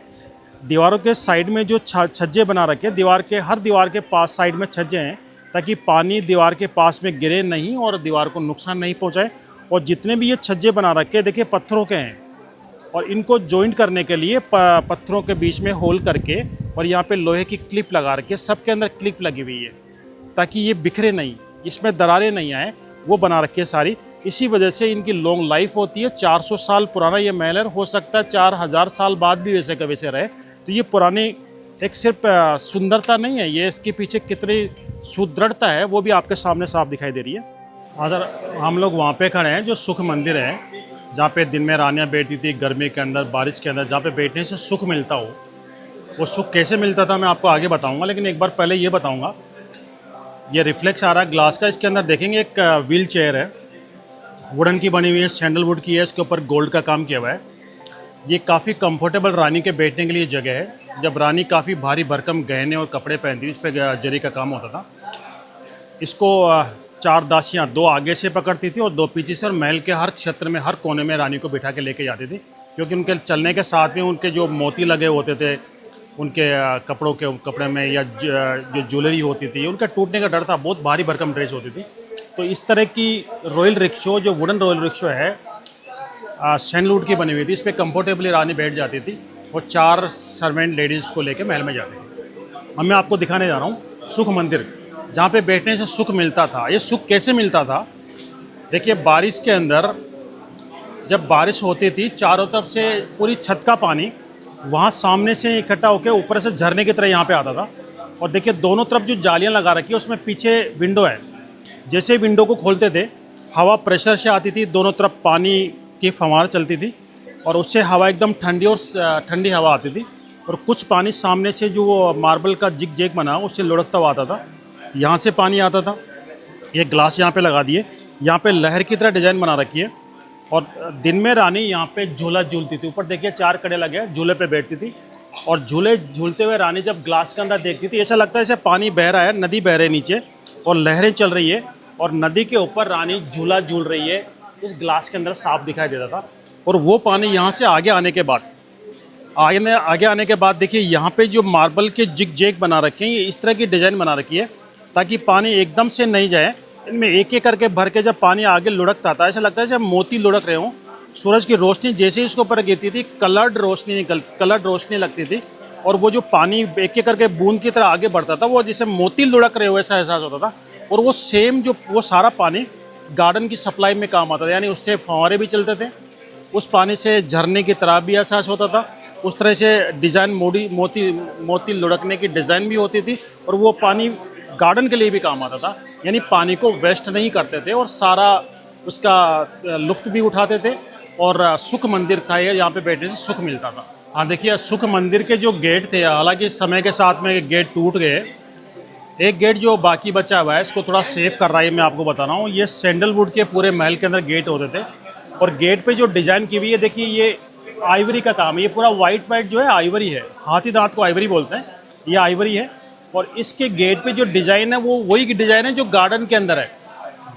दीवारों के साइड में जो छज्जे बना रखे हैं, हर दीवार के पास साइड में छज्जे हैं ताकि पानी दीवार के पास में गिरे नहीं और दीवार को नुकसान नहीं पहुंचाए। और जितने भी ये छज्जे बना रखे हैं देखिए पत्थरों के हैं और इनको जॉइंट करने के लिए पत्थरों के बीच में होल करके और यहाँ पे लोहे की क्लिप लगा रखी है। सबके अंदर क्लिप लगी हुई है ताकि ये बिखरे नहीं, इसमें दरारें नहीं आए, वो बना रखी है सारी। इसी वजह से इनकी लॉन्ग लाइफ होती है। 400 साल पुराना ये महल है, हो सकता है 4000 साल बाद भी वैसे का वैसे रहे। तो ये पुरानी एक सिर्फ सुंदरता नहीं है, ये इसके पीछे कितनी सुदृढ़ता है वो भी आपके सामने साफ दिखाई दे रही है। अगर हम लोग वहाँ पे खड़े हैं जो सुख मंदिर है, जहाँ पे दिन में रानियाँ बैठती थी, गर्मी के अंदर, बारिश के अंदर, जहाँ पे बैठने से सुख मिलता हो। वो सुख कैसे मिलता था मैं आपको आगे बताऊँगा, लेकिन एक बार पहले ये बताऊँगा। ये रिफ्लेक्स आ रहा है ग्लास का, इसके अंदर देखेंगे एक व्हील चेयर है, वुडन की बनी हुई है, सैंडलवुड की है, इसके ऊपर गोल्ड का काम किया हुआ है। ये काफ़ी कंफर्टेबल रानी के बैठने के लिए जगह है। जब रानी काफ़ी भारी भरकम गहने और कपड़े पहनती थी, इस पर जरी का काम होता था। इसको 4 दासियाँ, 2 आगे से पकड़ती थी और 2 पीछे से, और महल के हर क्षेत्र में, हर कोने में रानी को बिठा के लेके जाती थी, क्योंकि उनके चलने के साथ में उनके जो मोती लगे होते थे उनके कपड़े में, या जो ज्वेलरी होती थी, उनका टूटने का डर था। बहुत भारी भरकम ड्रेस होती थी। तो इस तरह की रॉयल रिक्शो, जो वुडन रॉयल रिक्शो है, सैंडलवुड की बनी हुई थी, इस पर कंफर्टेबली रानी बैठ जाती थी और 4 सर्वेंट लेडीज़ को लेके महल में जाती थी। अब मैं आपको दिखाने जा रहा हूँ सुख मंदिर, जहाँ पे बैठने से सुख मिलता था। ये सुख कैसे मिलता था? देखिए बारिश के अंदर जब बारिश होती थी, चारों तरफ से पूरी छत का पानी वहाँ सामने से इकट्ठा होकर ऊपर से झरने की तरह यहाँ पे आता था। और देखिए दोनों तरफ जो जालियाँ लगा रखी है उसमें पीछे विंडो है। जैसे विंडो को खोलते थे हवा प्रेशर से आती थी, दोनों तरफ पानी की फव्वार चलती थी और उससे हवा एकदम ठंडी और ठंडी हवा आती थी। और कुछ पानी सामने से जो मार्बल का जिग जैग बना उससे लुढ़कता हुआ आता था, यहाँ से पानी आता था। ये ग्लास यहाँ पे लगा दिए, यहाँ पे लहर की तरह डिज़ाइन बना रखी है। और दिन में रानी यहाँ पे झूला झूलती थी। ऊपर देखिए 4 कड़े लगे हैं, झूले पे बैठती थी और झूले झूलते हुए रानी जब ग्लास के अंदर देखती थी, ऐसा लगता है जैसे पानी बह रहा है, नदी बह रही है नीचे और लहरें चल रही है और नदी के ऊपर रानी झूला झूल रही है। इस ग्लास के अंदर साफ दिखाई देता था। और वो पानी यहाँ से आगे आने के बाद देखिए यहाँ पे जो मार्बल के जिग जैग बना रखे हैं, ये इस तरह की डिज़ाइन बना रखी है ताकि पानी एकदम से नहीं जाए। इनमें एक एक करके भर के जब पानी आगे लुढ़कता था, ऐसा लगता है जैसे मोती लुढ़क रहे हों। सूरज की रोशनी जैसे ही इसके ऊपर गिरती थी, कलर्ड रोशनी लगती थी और वो जो पानी एक एक करके बूंद की तरह आगे बढ़ता था, वो जैसे मोती लुढ़क रहे हो ऐसा एहसास होता था। और वो सेम वो सारा पानी गार्डन की सप्लाई में काम आता था, यानी उससे फव्वारे भी चलते थे, उस पानी से झरने की तरह भी एहसास होता था। उस तरह से डिज़ाइन मोती लुढ़कने की डिज़ाइन भी होती थी और वो पानी गार्डन के लिए भी काम आता था। यानी पानी को वेस्ट नहीं करते थे और सारा उसका लुफ्त भी उठाते थे। और सुख मंदिर था ये, यहाँ पे बैठने से सुख मिलता था। हाँ देखिए सुख मंदिर के जो गेट थे, हालांकि समय के साथ में गेट टूट गए। एक गेट जो बाकी बचा हुआ है इसको थोड़ा सेव कर रहा है, मैं आपको बता रहा हूँ। ये सैंडलवुड के पूरे महल के अंदर गेट होते थे और गेट पे जो डिज़ाइन की हुई है देखिए, ये आइवरी का काम है। ये पूरा वाइट जो है आइवरी है, हाथी दांत को आइवरी बोलते हैं, ये आइवरी है। और इसके गेट पे जो डिज़ाइन है वो वही डिज़ाइन है जो गार्डन के अंदर है।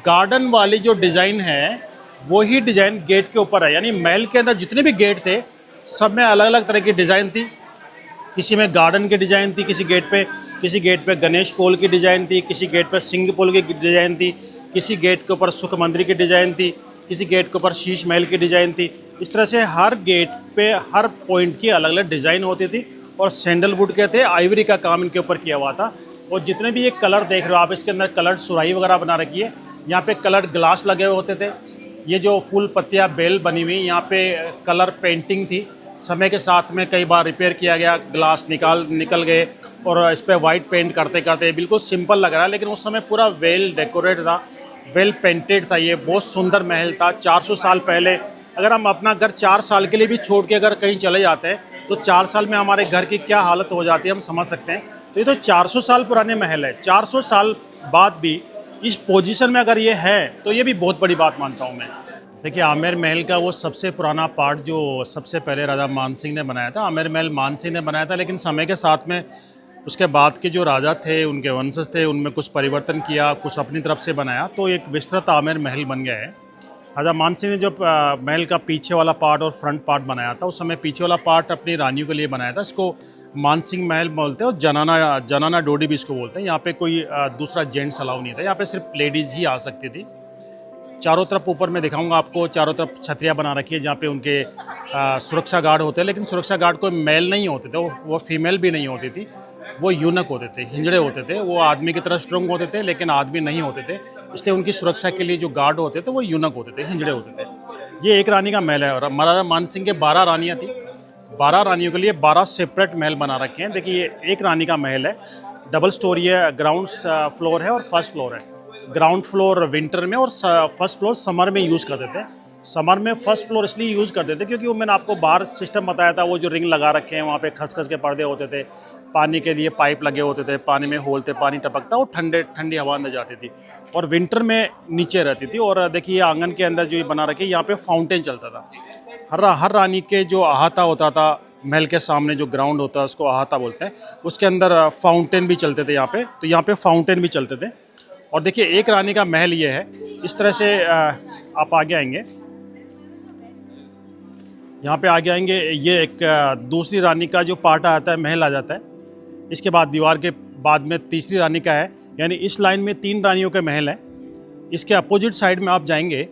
गार्डन वाली जो डिज़ाइन है वही डिज़ाइन गेट के ऊपर है। यानी महल के अंदर जितने भी गेट थे सब में अलग अलग तरह की डिज़ाइन थी। किसी में गार्डन की डिज़ाइन थी, किसी गेट पे गणेश पोल की डिज़ाइन थी, किसी गेट पे सिंह पोल की डिज़ाइन थी, किसी गेट के ऊपर सुख मंदिर की डिज़ाइन थी, किसी गेट के ऊपर शीश महल की डिज़ाइन थी। इस तरह से हर गेट पे हर पॉइंट की अलग अलग डिज़ाइन होती थी और सैंडलवुड के थे, आइवरी का काम इनके ऊपर किया हुआ था। और जितने भी ये कलर देख रहे हो आप, इसके अंदर कलर्ड सुराही वगैरह बना रखी है। यहाँ पे कलर्ड ग्लास लगे हुए होते थे। ये जो फूल पत्तियाँ बेल बनी हुई, यहाँ पे कलर पेंटिंग थी। समय के साथ में कई बार रिपेयर किया गया, ग्लास निकल गए और इस पर वाइट पेंट करते करते बिल्कुल सिंपल लग रहा है, लेकिन उस समय पूरा वेल डेकोरेट था, वेल पेंटेड था। ये बहुत सुंदर महल था। 400 साल पहले अगर हम अपना घर 4 साल के लिए भी छोड़ के अगर कहीं चले जाते हैं तो 4 साल में हमारे घर की क्या हालत हो जाती है हम समझ सकते हैं। तो ये तो 400 साल पुराने महल है, 400 साल बाद भी इस पोजीशन में अगर ये है तो ये भी बहुत बड़ी बात मानता हूँ मैं। देखिए आमेर महल का वो सबसे पुराना पार्ट जो सबसे पहले राजा मान सिंह ने बनाया था, आमेर महल मान सिंह ने बनाया था, लेकिन समय के साथ में उसके बाद के जो राजा थे, उनके वंशज थे, उनमें कुछ परिवर्तन किया, कुछ अपनी तरफ से बनाया, तो एक विस्तृत आमेर महल बन गया है। राजा मान सिंह ने जो महल का पीछे वाला पार्ट और फ्रंट पार्ट बनाया था, उस समय पीछे वाला पार्ट अपनी रानियों के लिए बनाया था। इसको मान सिंह महल बोलते हैं और जनाना डोडी भी इसको बोलते हैं। यहाँ पे कोई दूसरा जेंट्स अलाउ नहीं था, यहाँ पे सिर्फ लेडीज़ ही आ सकती थी। चारों तरफ ऊपर मैं दिखाऊंगा आपको, चारों तरफ छतरियाँ बना रखी है जहाँ पे उनके सुरक्षा गार्ड होते हैं, लेकिन सुरक्षा गार्ड कोई मेल नहीं होते थे, वो फीमेल भी नहीं होती थी, वो यूनक होते थे, हिंजड़े होते थे। वो आदमी की तरह स्ट्रॉन्ग होते थे लेकिन आदमी नहीं होते थे, इसलिए उनकी सुरक्षा के लिए जो गार्ड होते थे वो यूनक होते थे, हिंजड़े होते थे। ये एक रानी का महल है और महाराजा मान सिंह के 12 रानियाँ थी। 12 रानियों के लिए 12 सेपरेट महल बना रखे हैं। देखिए ये एक रानी का महल है, डबल स्टोरी है, ग्राउंड फ्लोर है और फर्स्ट फ्लोर है। ग्राउंड फ्लोर विंटर में और फर्स्ट फ्लोर समर में यूज़ करते थे। समर में फर्स्ट फ्लोर इसलिए यूज़ करते थे क्योंकि वो मैंने आपको बाहर सिस्टम बताया था, वो जो रिंग लगा रखे हैं वहाँ पे खस के पर्दे होते थे, पानी के लिए पाइप लगे होते थे, पानी में होल थे, पानी टपकता, वो ठंडी हवा अंदर जाती थी और विंटर में नीचे रहती थी। और देखिए आंगन के अंदर जो ये बना रखे यहाँ पे फाउंटेन चलता था। हर रानी के जो अहाता होता था, महल के सामने जो ग्राउंड होता है उसको अहाता बोलते हैं, उसके अंदर फाउंटेन भी चलते थे यहाँ पे, तो यहाँ पे फाउंटेन भी चलते थे। और देखिए एक रानी का महल ये है, इस तरह से आप आगे आएंगे, यहाँ पे आगे आएंगे, ये एक दूसरी रानी का जो पार्ट आता है, महल आ जाता है। इसके बाद दीवार के बाद में तीसरी रानी का है, यानी इस लाइन में 3 रानियों के महल हैं। इसके अपोजिट साइड में आप जाएंगे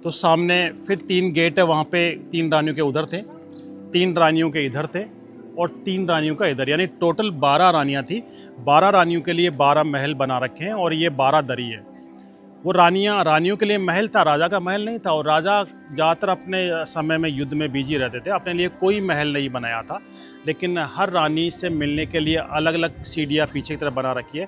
तो सामने फिर 3 गेट है, वहाँ पे 3 रानियों के उधर थे, 3 रानियों के इधर थे और 3 रानियों का इधर, यानी टोटल 12 रानियाँ थी। 12 रानियों के लिए 12 महल बना रखे हैं और ये 12 दरी है। वो रानियों के लिए महल था, राजा का महल नहीं था। और राजा ज़्यादातर अपने समय में युद्ध में बिजी रहते थे, अपने लिए कोई महल नहीं बनाया था, लेकिन हर रानी से मिलने के लिए अलग अलग सीढ़ियाँ पीछे की तरफ बना रखी है।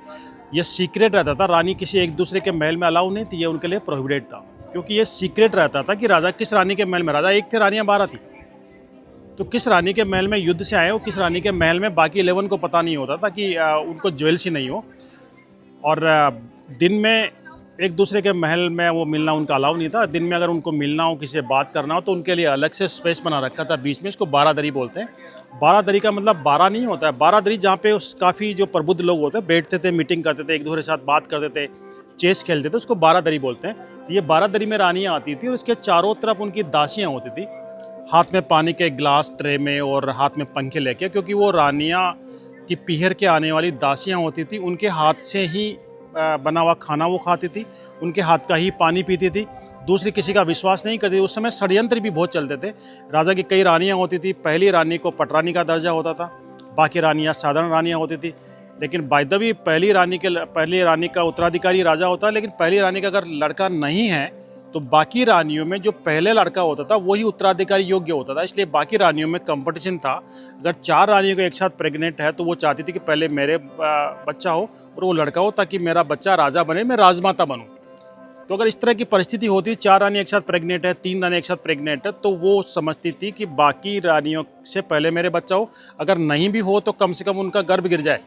ये सीक्रेट रहता था, रानी किसी एक दूसरे के महल में अलाउ नहीं थी, ये उनके लिए प्रोहिबिटेड था, क्योंकि ये सीक्रेट रहता था कि राजा किस रानी के महल में, राजा एक थे, रानियाँ 12 थी, तो किस रानी के महल में युद्ध से आए हो, किस रानी के महल में बाकी 11 को पता नहीं होता था कि उनको ज्वेल्स ही नहीं हो। और दिन में एक दूसरे के महल में वो मिलना उनका अलाउ नहीं था। दिन में अगर उनको मिलना हो, किसी से बात करना हो, तो उनके लिए अलग से स्पेस बना रखा था बीच में, इसको 12 दरी बोलते हैं। 12 दरी का मतलब 12 नहीं होता है, 12 दरी जहाँ पे काफ़ी जो प्रबुद्ध लोग होते हैं बैठते थे, मीटिंग करते थे, एक दूसरे के साथ बात करते थे, चेस खेलते थे, उसको 12 दरी बोलते हैं। ये 12 दरी में रानियाँ आती थी और इसके चारों तरफ उनकी दासियाँ होती थी, हाथ में पानी के गिलास ट्रे में और हाथ में पंखे लेके, क्योंकि वो रानियाँ की पीहर के आने वाली दासियाँ होती थी, उनके हाथ से ही बना हुआ खाना वो खाती थी, उनके हाथ का ही पानी पीती थी, दूसरी किसी का विश्वास नहीं करती। उस समय षड्यंत्र भी बहुत चलते थे। राजा की कई रानियाँ होती थी, पहली रानी को पटरानी का दर्जा होता था, बाकी रानियाँ साधारण रानियाँ होती थी। लेकिन बाय द वे पहली रानी का उत्तराधिकारी राजा होता है, लेकिन पहली रानी का अगर लड़का नहीं है तो बाकी रानियों में जो पहले लड़का होता था वही उत्तराधिकारी योग्य होता था। इसलिए बाकी रानियों में कंपटीशन था। अगर 4 रानियों को एक साथ प्रेग्नेंट है तो वो चाहती थी कि पहले मेरे बच्चा हो और वो लड़का हो, ताकि मेरा बच्चा राजा बने, मैं राजमाता बनूं। तो अगर इस तरह की परिस्थिति होती, 4 रानी एक साथ प्रेग्नेंट है, 3 रानी एक साथ प्रेग्नेंट है, तो वो समझती थी कि बाकी रानियों से पहले मेरे बच्चा हो, अगर नहीं भी हो तो कम से कम उनका गर्भ गिर जाए।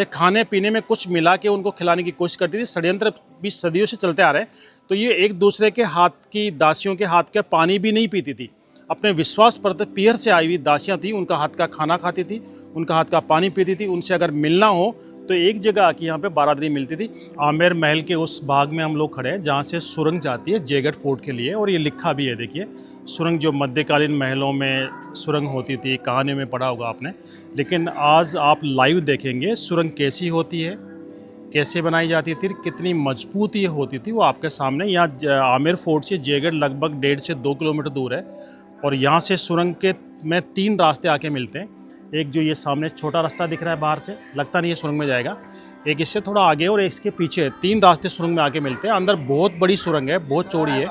खाने पीने में कुछ मिला के उनको खिलाने की कोशिश करती थी। षड्यंत्र भी सदियों से चलते आ रहे हैं। तो ये एक दूसरे के हाथ की दासियों के हाथ का पानी भी नहीं पीती थी, अपने विश्वास पर पीहर से आई हुई दासियाँ थी, उनका हाथ का खाना खाती थी, उनका हाथ का पानी पीती थी। उनसे अगर मिलना हो तो एक जगह आके यहाँ पे 12 दरी मिलती थी। आमेर महल के उस भाग में हम लोग खड़े हैं जहाँ से सुरंग जाती है जयगढ़ फोर्ट के लिए, और ये लिखा भी है, देखिए सुरंग जो मध्यकालीन महलों में सुरंग होती थी, कहानियों में पढ़ा होगा आपने, लेकिन आज आप लाइव देखेंगे सुरंग कैसी होती है, कैसे बनाई जाती थी, कितनी मजबूत ये होती थी, वो आपके सामने। यहाँ आमेर फोर्ट से जयगढ़ लगभग 1.5 से 2 किलोमीटर दूर है और यहाँ से सुरंग के में 3 रास्ते आके मिलते हैं। एक जो ये सामने छोटा रास्ता दिख रहा है बाहर से, लगता नहीं है सुरंग में जाएगा, एक इससे थोड़ा आगे और एक इसके पीछे, 3 रास्ते सुरंग में आके मिलते हैं। अंदर बहुत बड़ी सुरंग है, बहुत चौड़ी है,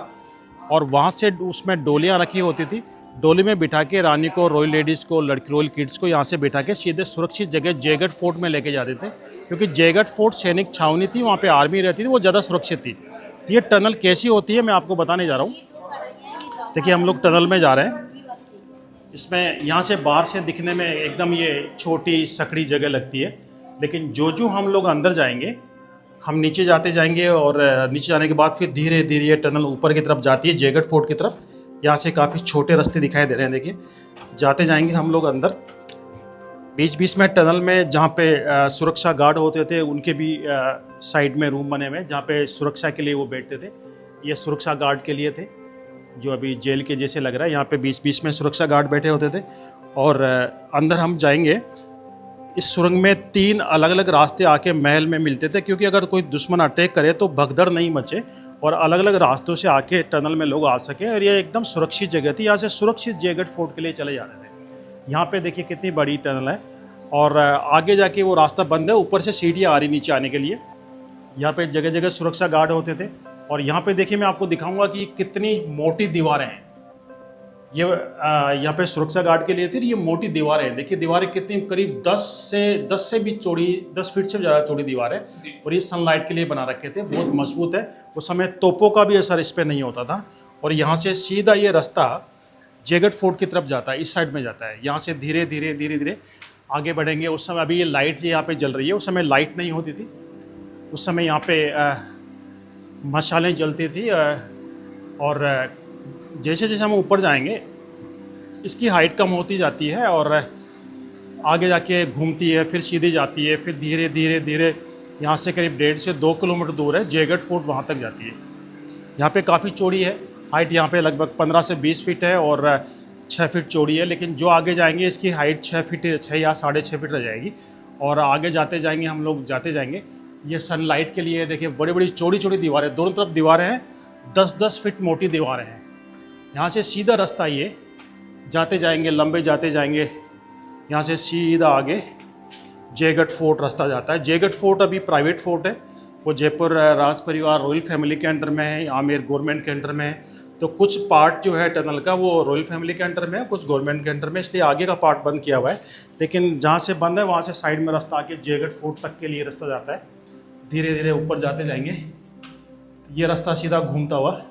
और वहाँ से उसमें डोलियाँ रखी होती थी। डोली में बिठा के रानी को, रॉयल लेडीज़ को, लड़की रॉयल किड्स को यहाँ से बिठा के सीधे सुरक्षित जगह जयगढ़ फोर्ट में लेके जाते थे, क्योंकि जयगढ़ फोर्ट सैनिक छावनी थी, वहाँ पे आर्मी रहती थी, वो ज़्यादा सुरक्षित थी। ये टनल कैसी होती है मैं आपको बताने जा रहा हूँ। देखिए हम लोग टनल में जा रहे हैं। इसमें यहाँ से बाहर से दिखने में एकदम ये छोटी सकड़ी जगह लगती है, लेकिन जो हम लोग अंदर जाएंगे, हम नीचे जाते जाएंगे और नीचे जाने के बाद फिर धीरे धीरे ये टनल ऊपर की तरफ जाती है जयगढ़ फोर्ट की तरफ। यहाँ से काफ़ी छोटे रास्ते दिखाई दे रहे हैं, देखिए जाते जाएंगे हम लोग अंदर। बीच बीच में टनल में जहाँ पे सुरक्षा गार्ड होते थे उनके भी साइड में रूम बने हुए जहाँ पे सुरक्षा के लिए वो बैठते थे। ये सुरक्षा गार्ड के लिए थे, जो अभी जेल के जैसे लग रहा है। यहाँ पे बीच बीच में सुरक्षा गार्ड बैठे होते थे। और अंदर हम जाएंगे। इस सुरंग में 3 अलग अलग रास्ते आके महल में मिलते थे, क्योंकि अगर कोई दुश्मन अटैक करे तो भगदड़ नहीं मचे और अलग अलग रास्तों से आके टनल में लोग आ सके। और ये एकदम सुरक्षित जगह थी, यहाँ से सुरक्षित जयगढ़ फोर्ट के लिए चले जाते थे। यहाँ पे देखिए कितनी बड़ी टनल है और आगे जाके वो रास्ता बंद है, ऊपर से सीढ़ियाँ आ रही नीचे आने के लिए। यहाँ पे जगह जगह सुरक्षा गार्ड होते थे। और यहाँ पे देखिए मैं आपको दिखाऊंगा कि कितनी मोटी दीवारें हैं। ये यहाँ पे सुरक्षा गार्ड के लिए थी, ये मोटी दीवारें हैं। देखिए दीवारें कितनी, करीब 10 से भी चौड़ी, 10 फीट से ज़्यादा चौड़ी दीवार है। और ये सनलाइट के लिए बना रखे थे, बहुत मजबूत है। उस समय तोपों का भी असर इस पर नहीं होता था। और यहाँ से सीधा ये रास्ता जयगढ़ फोर्ट की तरफ जाता है, इस साइड में जाता है। यहाँ से धीरे धीरे आगे बढ़ेंगे। उस समय अभी ये लाइट यहाँ पे जल रही है, उस समय लाइट नहीं होती थी। उस समय यहाँ पे मशालें जलती थी। और जैसे जैसे हम ऊपर जाएंगे इसकी हाइट कम होती जाती है और आगे जाके घूमती है, फिर सीधी जाती है, फिर धीरे धीरे यहाँ से करीब 1.5 से 2 किलोमीटर दूर है जयगढ़ फोर्ट, वहाँ तक जाती है। यहाँ पे काफ़ी चौड़ी है, हाइट यहाँ पे लगभग 15 से 20 फीट है और 6 फीट चौड़ी है। लेकिन जो आगे जाएंगे इसकी हाइट 6 या 6.5 फीट रह जाएगी। और आगे जाते जाएंगे हम लोग, जाते जाएंगे। ये सनलाइट के लिए देखिए बड़ी बड़ी चौड़ी चौड़ी दीवारें, दोनों तरफ दीवारें हैं, 10-10 फीट मोटी दीवारें हैं। यहाँ से सीधा रास्ता ये जाते जाएंगे, लंबे जाते जाएंगे। यहाँ से सीधा आगे जयगढ़ फोर्ट रास्ता जाता है। जयगढ़ फोर्ट अभी प्राइवेट फोर्ट है, वो जयपुर राज परिवार रॉयल फैमिली के अंडर में है, आमेर गवर्नमेंट के अंडर में है। तो कुछ पार्ट जो है टनल का वो रॉयल फैमिली के अंडर में है, कुछ गवर्नमेंट के अंडर में, इसलिए आगे का पार्ट बंद किया हुआ है। लेकिन जहाँ से बंद है वहाँ से साइड में रास्ता आके जयगढ़ फोर्ट तक के लिए रास्ता जाता है। धीरे धीरे ऊपर जाते जाएंगे, ये रास्ता सीधा घूमता हुआ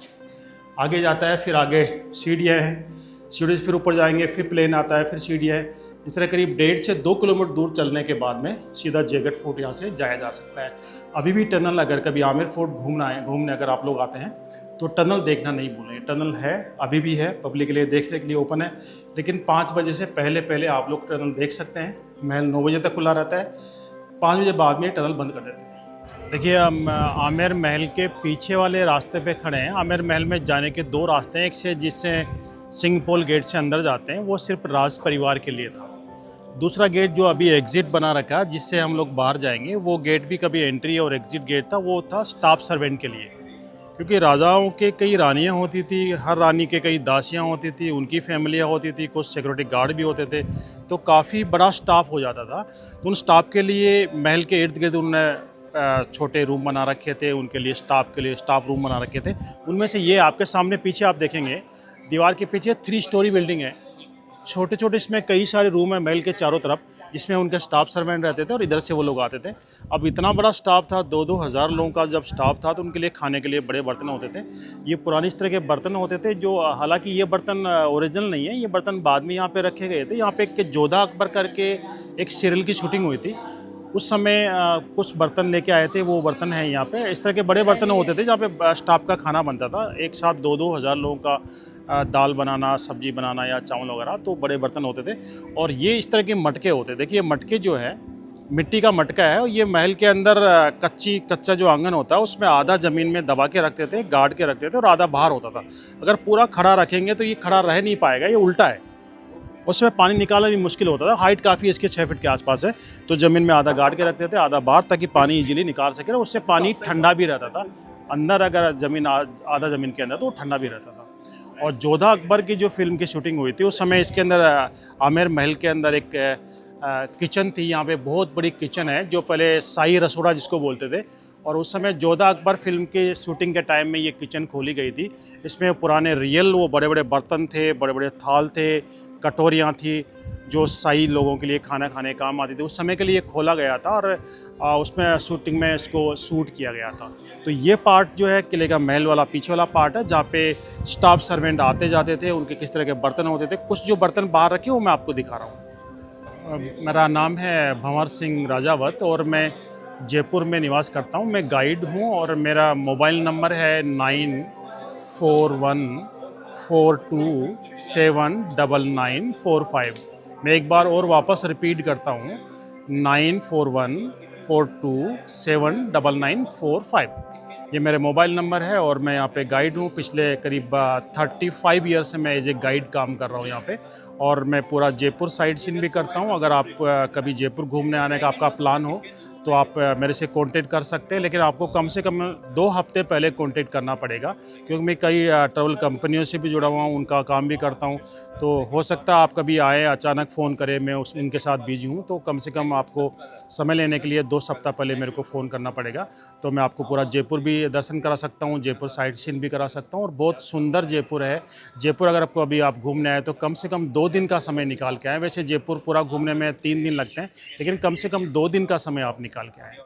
आगे जाता है। फिर आगे सीढ़ियाँ हैं, सीढ़ी से फिर ऊपर जाएंगे, फिर प्लेन आता है, फिर सीढ़ियाँ हैं। इस तरह करीब 1.5 से 2 किलोमीटर दूर चलने के बाद में सीधा जयगढ़ फोर्ट यहाँ से जाया जा सकता है। अभी भी टनल, अगर कभी आमेर फोर्ट घूमने अगर आप लोग आते हैं तो टनल देखना नहीं भूलें। टनल है, अभी भी है, पब्लिक के लिए देखने के लिए ओपन है। लेकिन 5 बजे से पहले आप लोग टनल देख सकते हैं। महल 9 बजे तक खुला रहता है, 5 बजे बाद में टनल बंद कर देते हैं। देखिए हम आमेर महल के पीछे वाले रास्ते पे खड़े हैं। आमेर महल में जाने के 2 रास्ते हैं, एक से जिससे सिंहपोल गेट से अंदर जाते हैं, वो सिर्फ राज परिवार के लिए था। दूसरा गेट जो अभी एग्ज़िट बना रखा है जिससे हम लोग बाहर जाएंगे, वो गेट भी कभी एंट्री और एग्ज़िट गेट था, वो था स्टाफ सर्वेंट के लिए। क्योंकि राजाओं के कई रानियाँ होती थी, हर रानी के कई दासियाँ होती थी, उनकी फैमिलियाँ होती थी, कुछ सिक्योरिटी गार्ड भी होते थे, तो काफ़ी बड़ा स्टाफ हो जाता था। तो उन स्टाफ के लिए महल के इर्द गिर्द उन्होंने छोटे रूम बना रखे थे, उनके लिए स्टाफ के लिए स्टाफ रूम बना रखे थे। उनमें से ये आपके सामने पीछे आप देखेंगे, दीवार के पीछे 3 स्टोरी बिल्डिंग है, छोटे छोटे, इसमें कई सारे रूम है महल के चारों तरफ, जिसमें उनके स्टाफ सर्वेंट रहते थे और इधर से वो लोग आते थे। अब इतना बड़ा स्टाफ था, 2-2 हज़ार लोगों का जब स्टाफ था, तो उनके लिए खाने के लिए बड़े बर्तन होते थे। ये पुरानी इस तरह के बर्तन होते थे, जो हालांकि ये बर्तन ओरिजिनल नहीं है, ये बर्तन बाद में यहाँ पे रखे गए थे। यहाँ पे एक जोधा अकबर करके एक सीरियल की शूटिंग हुई थी, उस समय कुछ बर्तन लेके आए थे, वो बर्तन हैं यहाँ पे। इस तरह के बड़े बर्तन होते थे जहाँ पे स्टाफ का खाना बनता था, एक साथ 2-2 हज़ार लोगों का दाल बनाना, सब्जी बनाना या चावल वगैरह, तो बड़े बर्तन होते थे। और ये इस तरह के मटके होते। देखिए मटके जो है, मिट्टी का मटका है, ये महल के अंदर कच्चा जो आंगन होता है उसमें आधा ज़मीन में दबा के रखते थे, गाड़ के रखते थे, और आधा बाहर होता था। अगर पूरा खड़ा रखेंगे तो ये खड़ा रह नहीं पाएगा, ये उल्टा है, उसमें पानी निकालना भी मुश्किल होता था। हाइट काफ़ी इसके 6 फीट के आसपास है, तो ज़मीन में आधा गाड़ के रखते थे, आधा बाहर, ताकि पानी इजीली निकाल सके। और उससे पानी ठंडा भी रहता था अंदर, अगर ज़मीन आधा ज़मीन के अंदर, तो ठंडा भी रहता था। और जोधा अकबर की जो फिल्म की शूटिंग हुई थी, उस समय इसके अंदर आमेर महल के अंदर एक किचन थी। यहाँ पे बहुत बड़ी किचन है, जो पहले शाही रसोड़ा जिसको बोलते थे। और उस समय जोधा अकबर फिल्म के शूटिंग के टाइम में ये किचन खोली गई थी। इसमें पुराने रियल वो बड़े बड़े बर्तन थे, बड़े बड़े थाल थे, कटोरियाँ थी जो शाही लोगों के लिए खाना खाने काम आती थी, उस समय के लिए खोला गया था और उसमें शूटिंग में इसको शूट किया गया था। तो ये पार्ट जो है किले का महल वाला पीछे वाला पार्ट है, जहाँ पे स्टाफ सर्वेंट आते जाते थे, उनके किस तरह के बर्तन होते थे। कुछ जो बर्तन बाहर रखे वो मैं आपको दिखा रहा हूँ। मेरा नाम है भंवर सिंह राजावत और मैं जयपुर में निवास करता हूँ। मैं गाइड हूँ और मेरा मोबाइल नंबर है 9414279945। मैं एक बार और वापस रिपीट करता हूँ, 9414279945। ये मेरे मोबाइल नंबर है और मैं यहाँ पे गाइड हूँ। पिछले करीब 35 ईयर से मैं एज ए गाइड काम कर रहा हूँ यहाँ पे, और मैं पूरा जयपुर साइट सीन भी करता हूँ। अगर आप कभी जयपुर घूमने आने का आपका प्लान हो तो आप मेरे से कांटेक्ट कर सकते हैं, लेकिन आपको कम से कम 2 हफ्ते पहले कांटेक्ट करना पड़ेगा, क्योंकि मैं कई ट्रैवल कंपनियों से भी जुड़ा हुआ हूँ, उनका काम भी करता हूँ। तो हो सकता है आप कभी आए अचानक फ़ोन करें, मैं उनके साथ बिजी हूँ, तो कम से कम आपको समय लेने के लिए 2 सप्ताह पहले मेरे को फ़ोन करना पड़ेगा। तो मैं आपको पूरा जयपुर भी दर्शन करा सकता हूँ, जयपुर साइट सीन भी करा सकता हूँ, और बहुत सुंदर जयपुर है। जयपुर अगर आपको अभी आप घूमने आए तो कम से कम 2 दिन का समय निकाल के आएँ। वैसे जयपुर पूरा घूमने में 3 दिन लगते हैं, लेकिन कम से कम 2 दिन का समय आप निकाल के आएँ।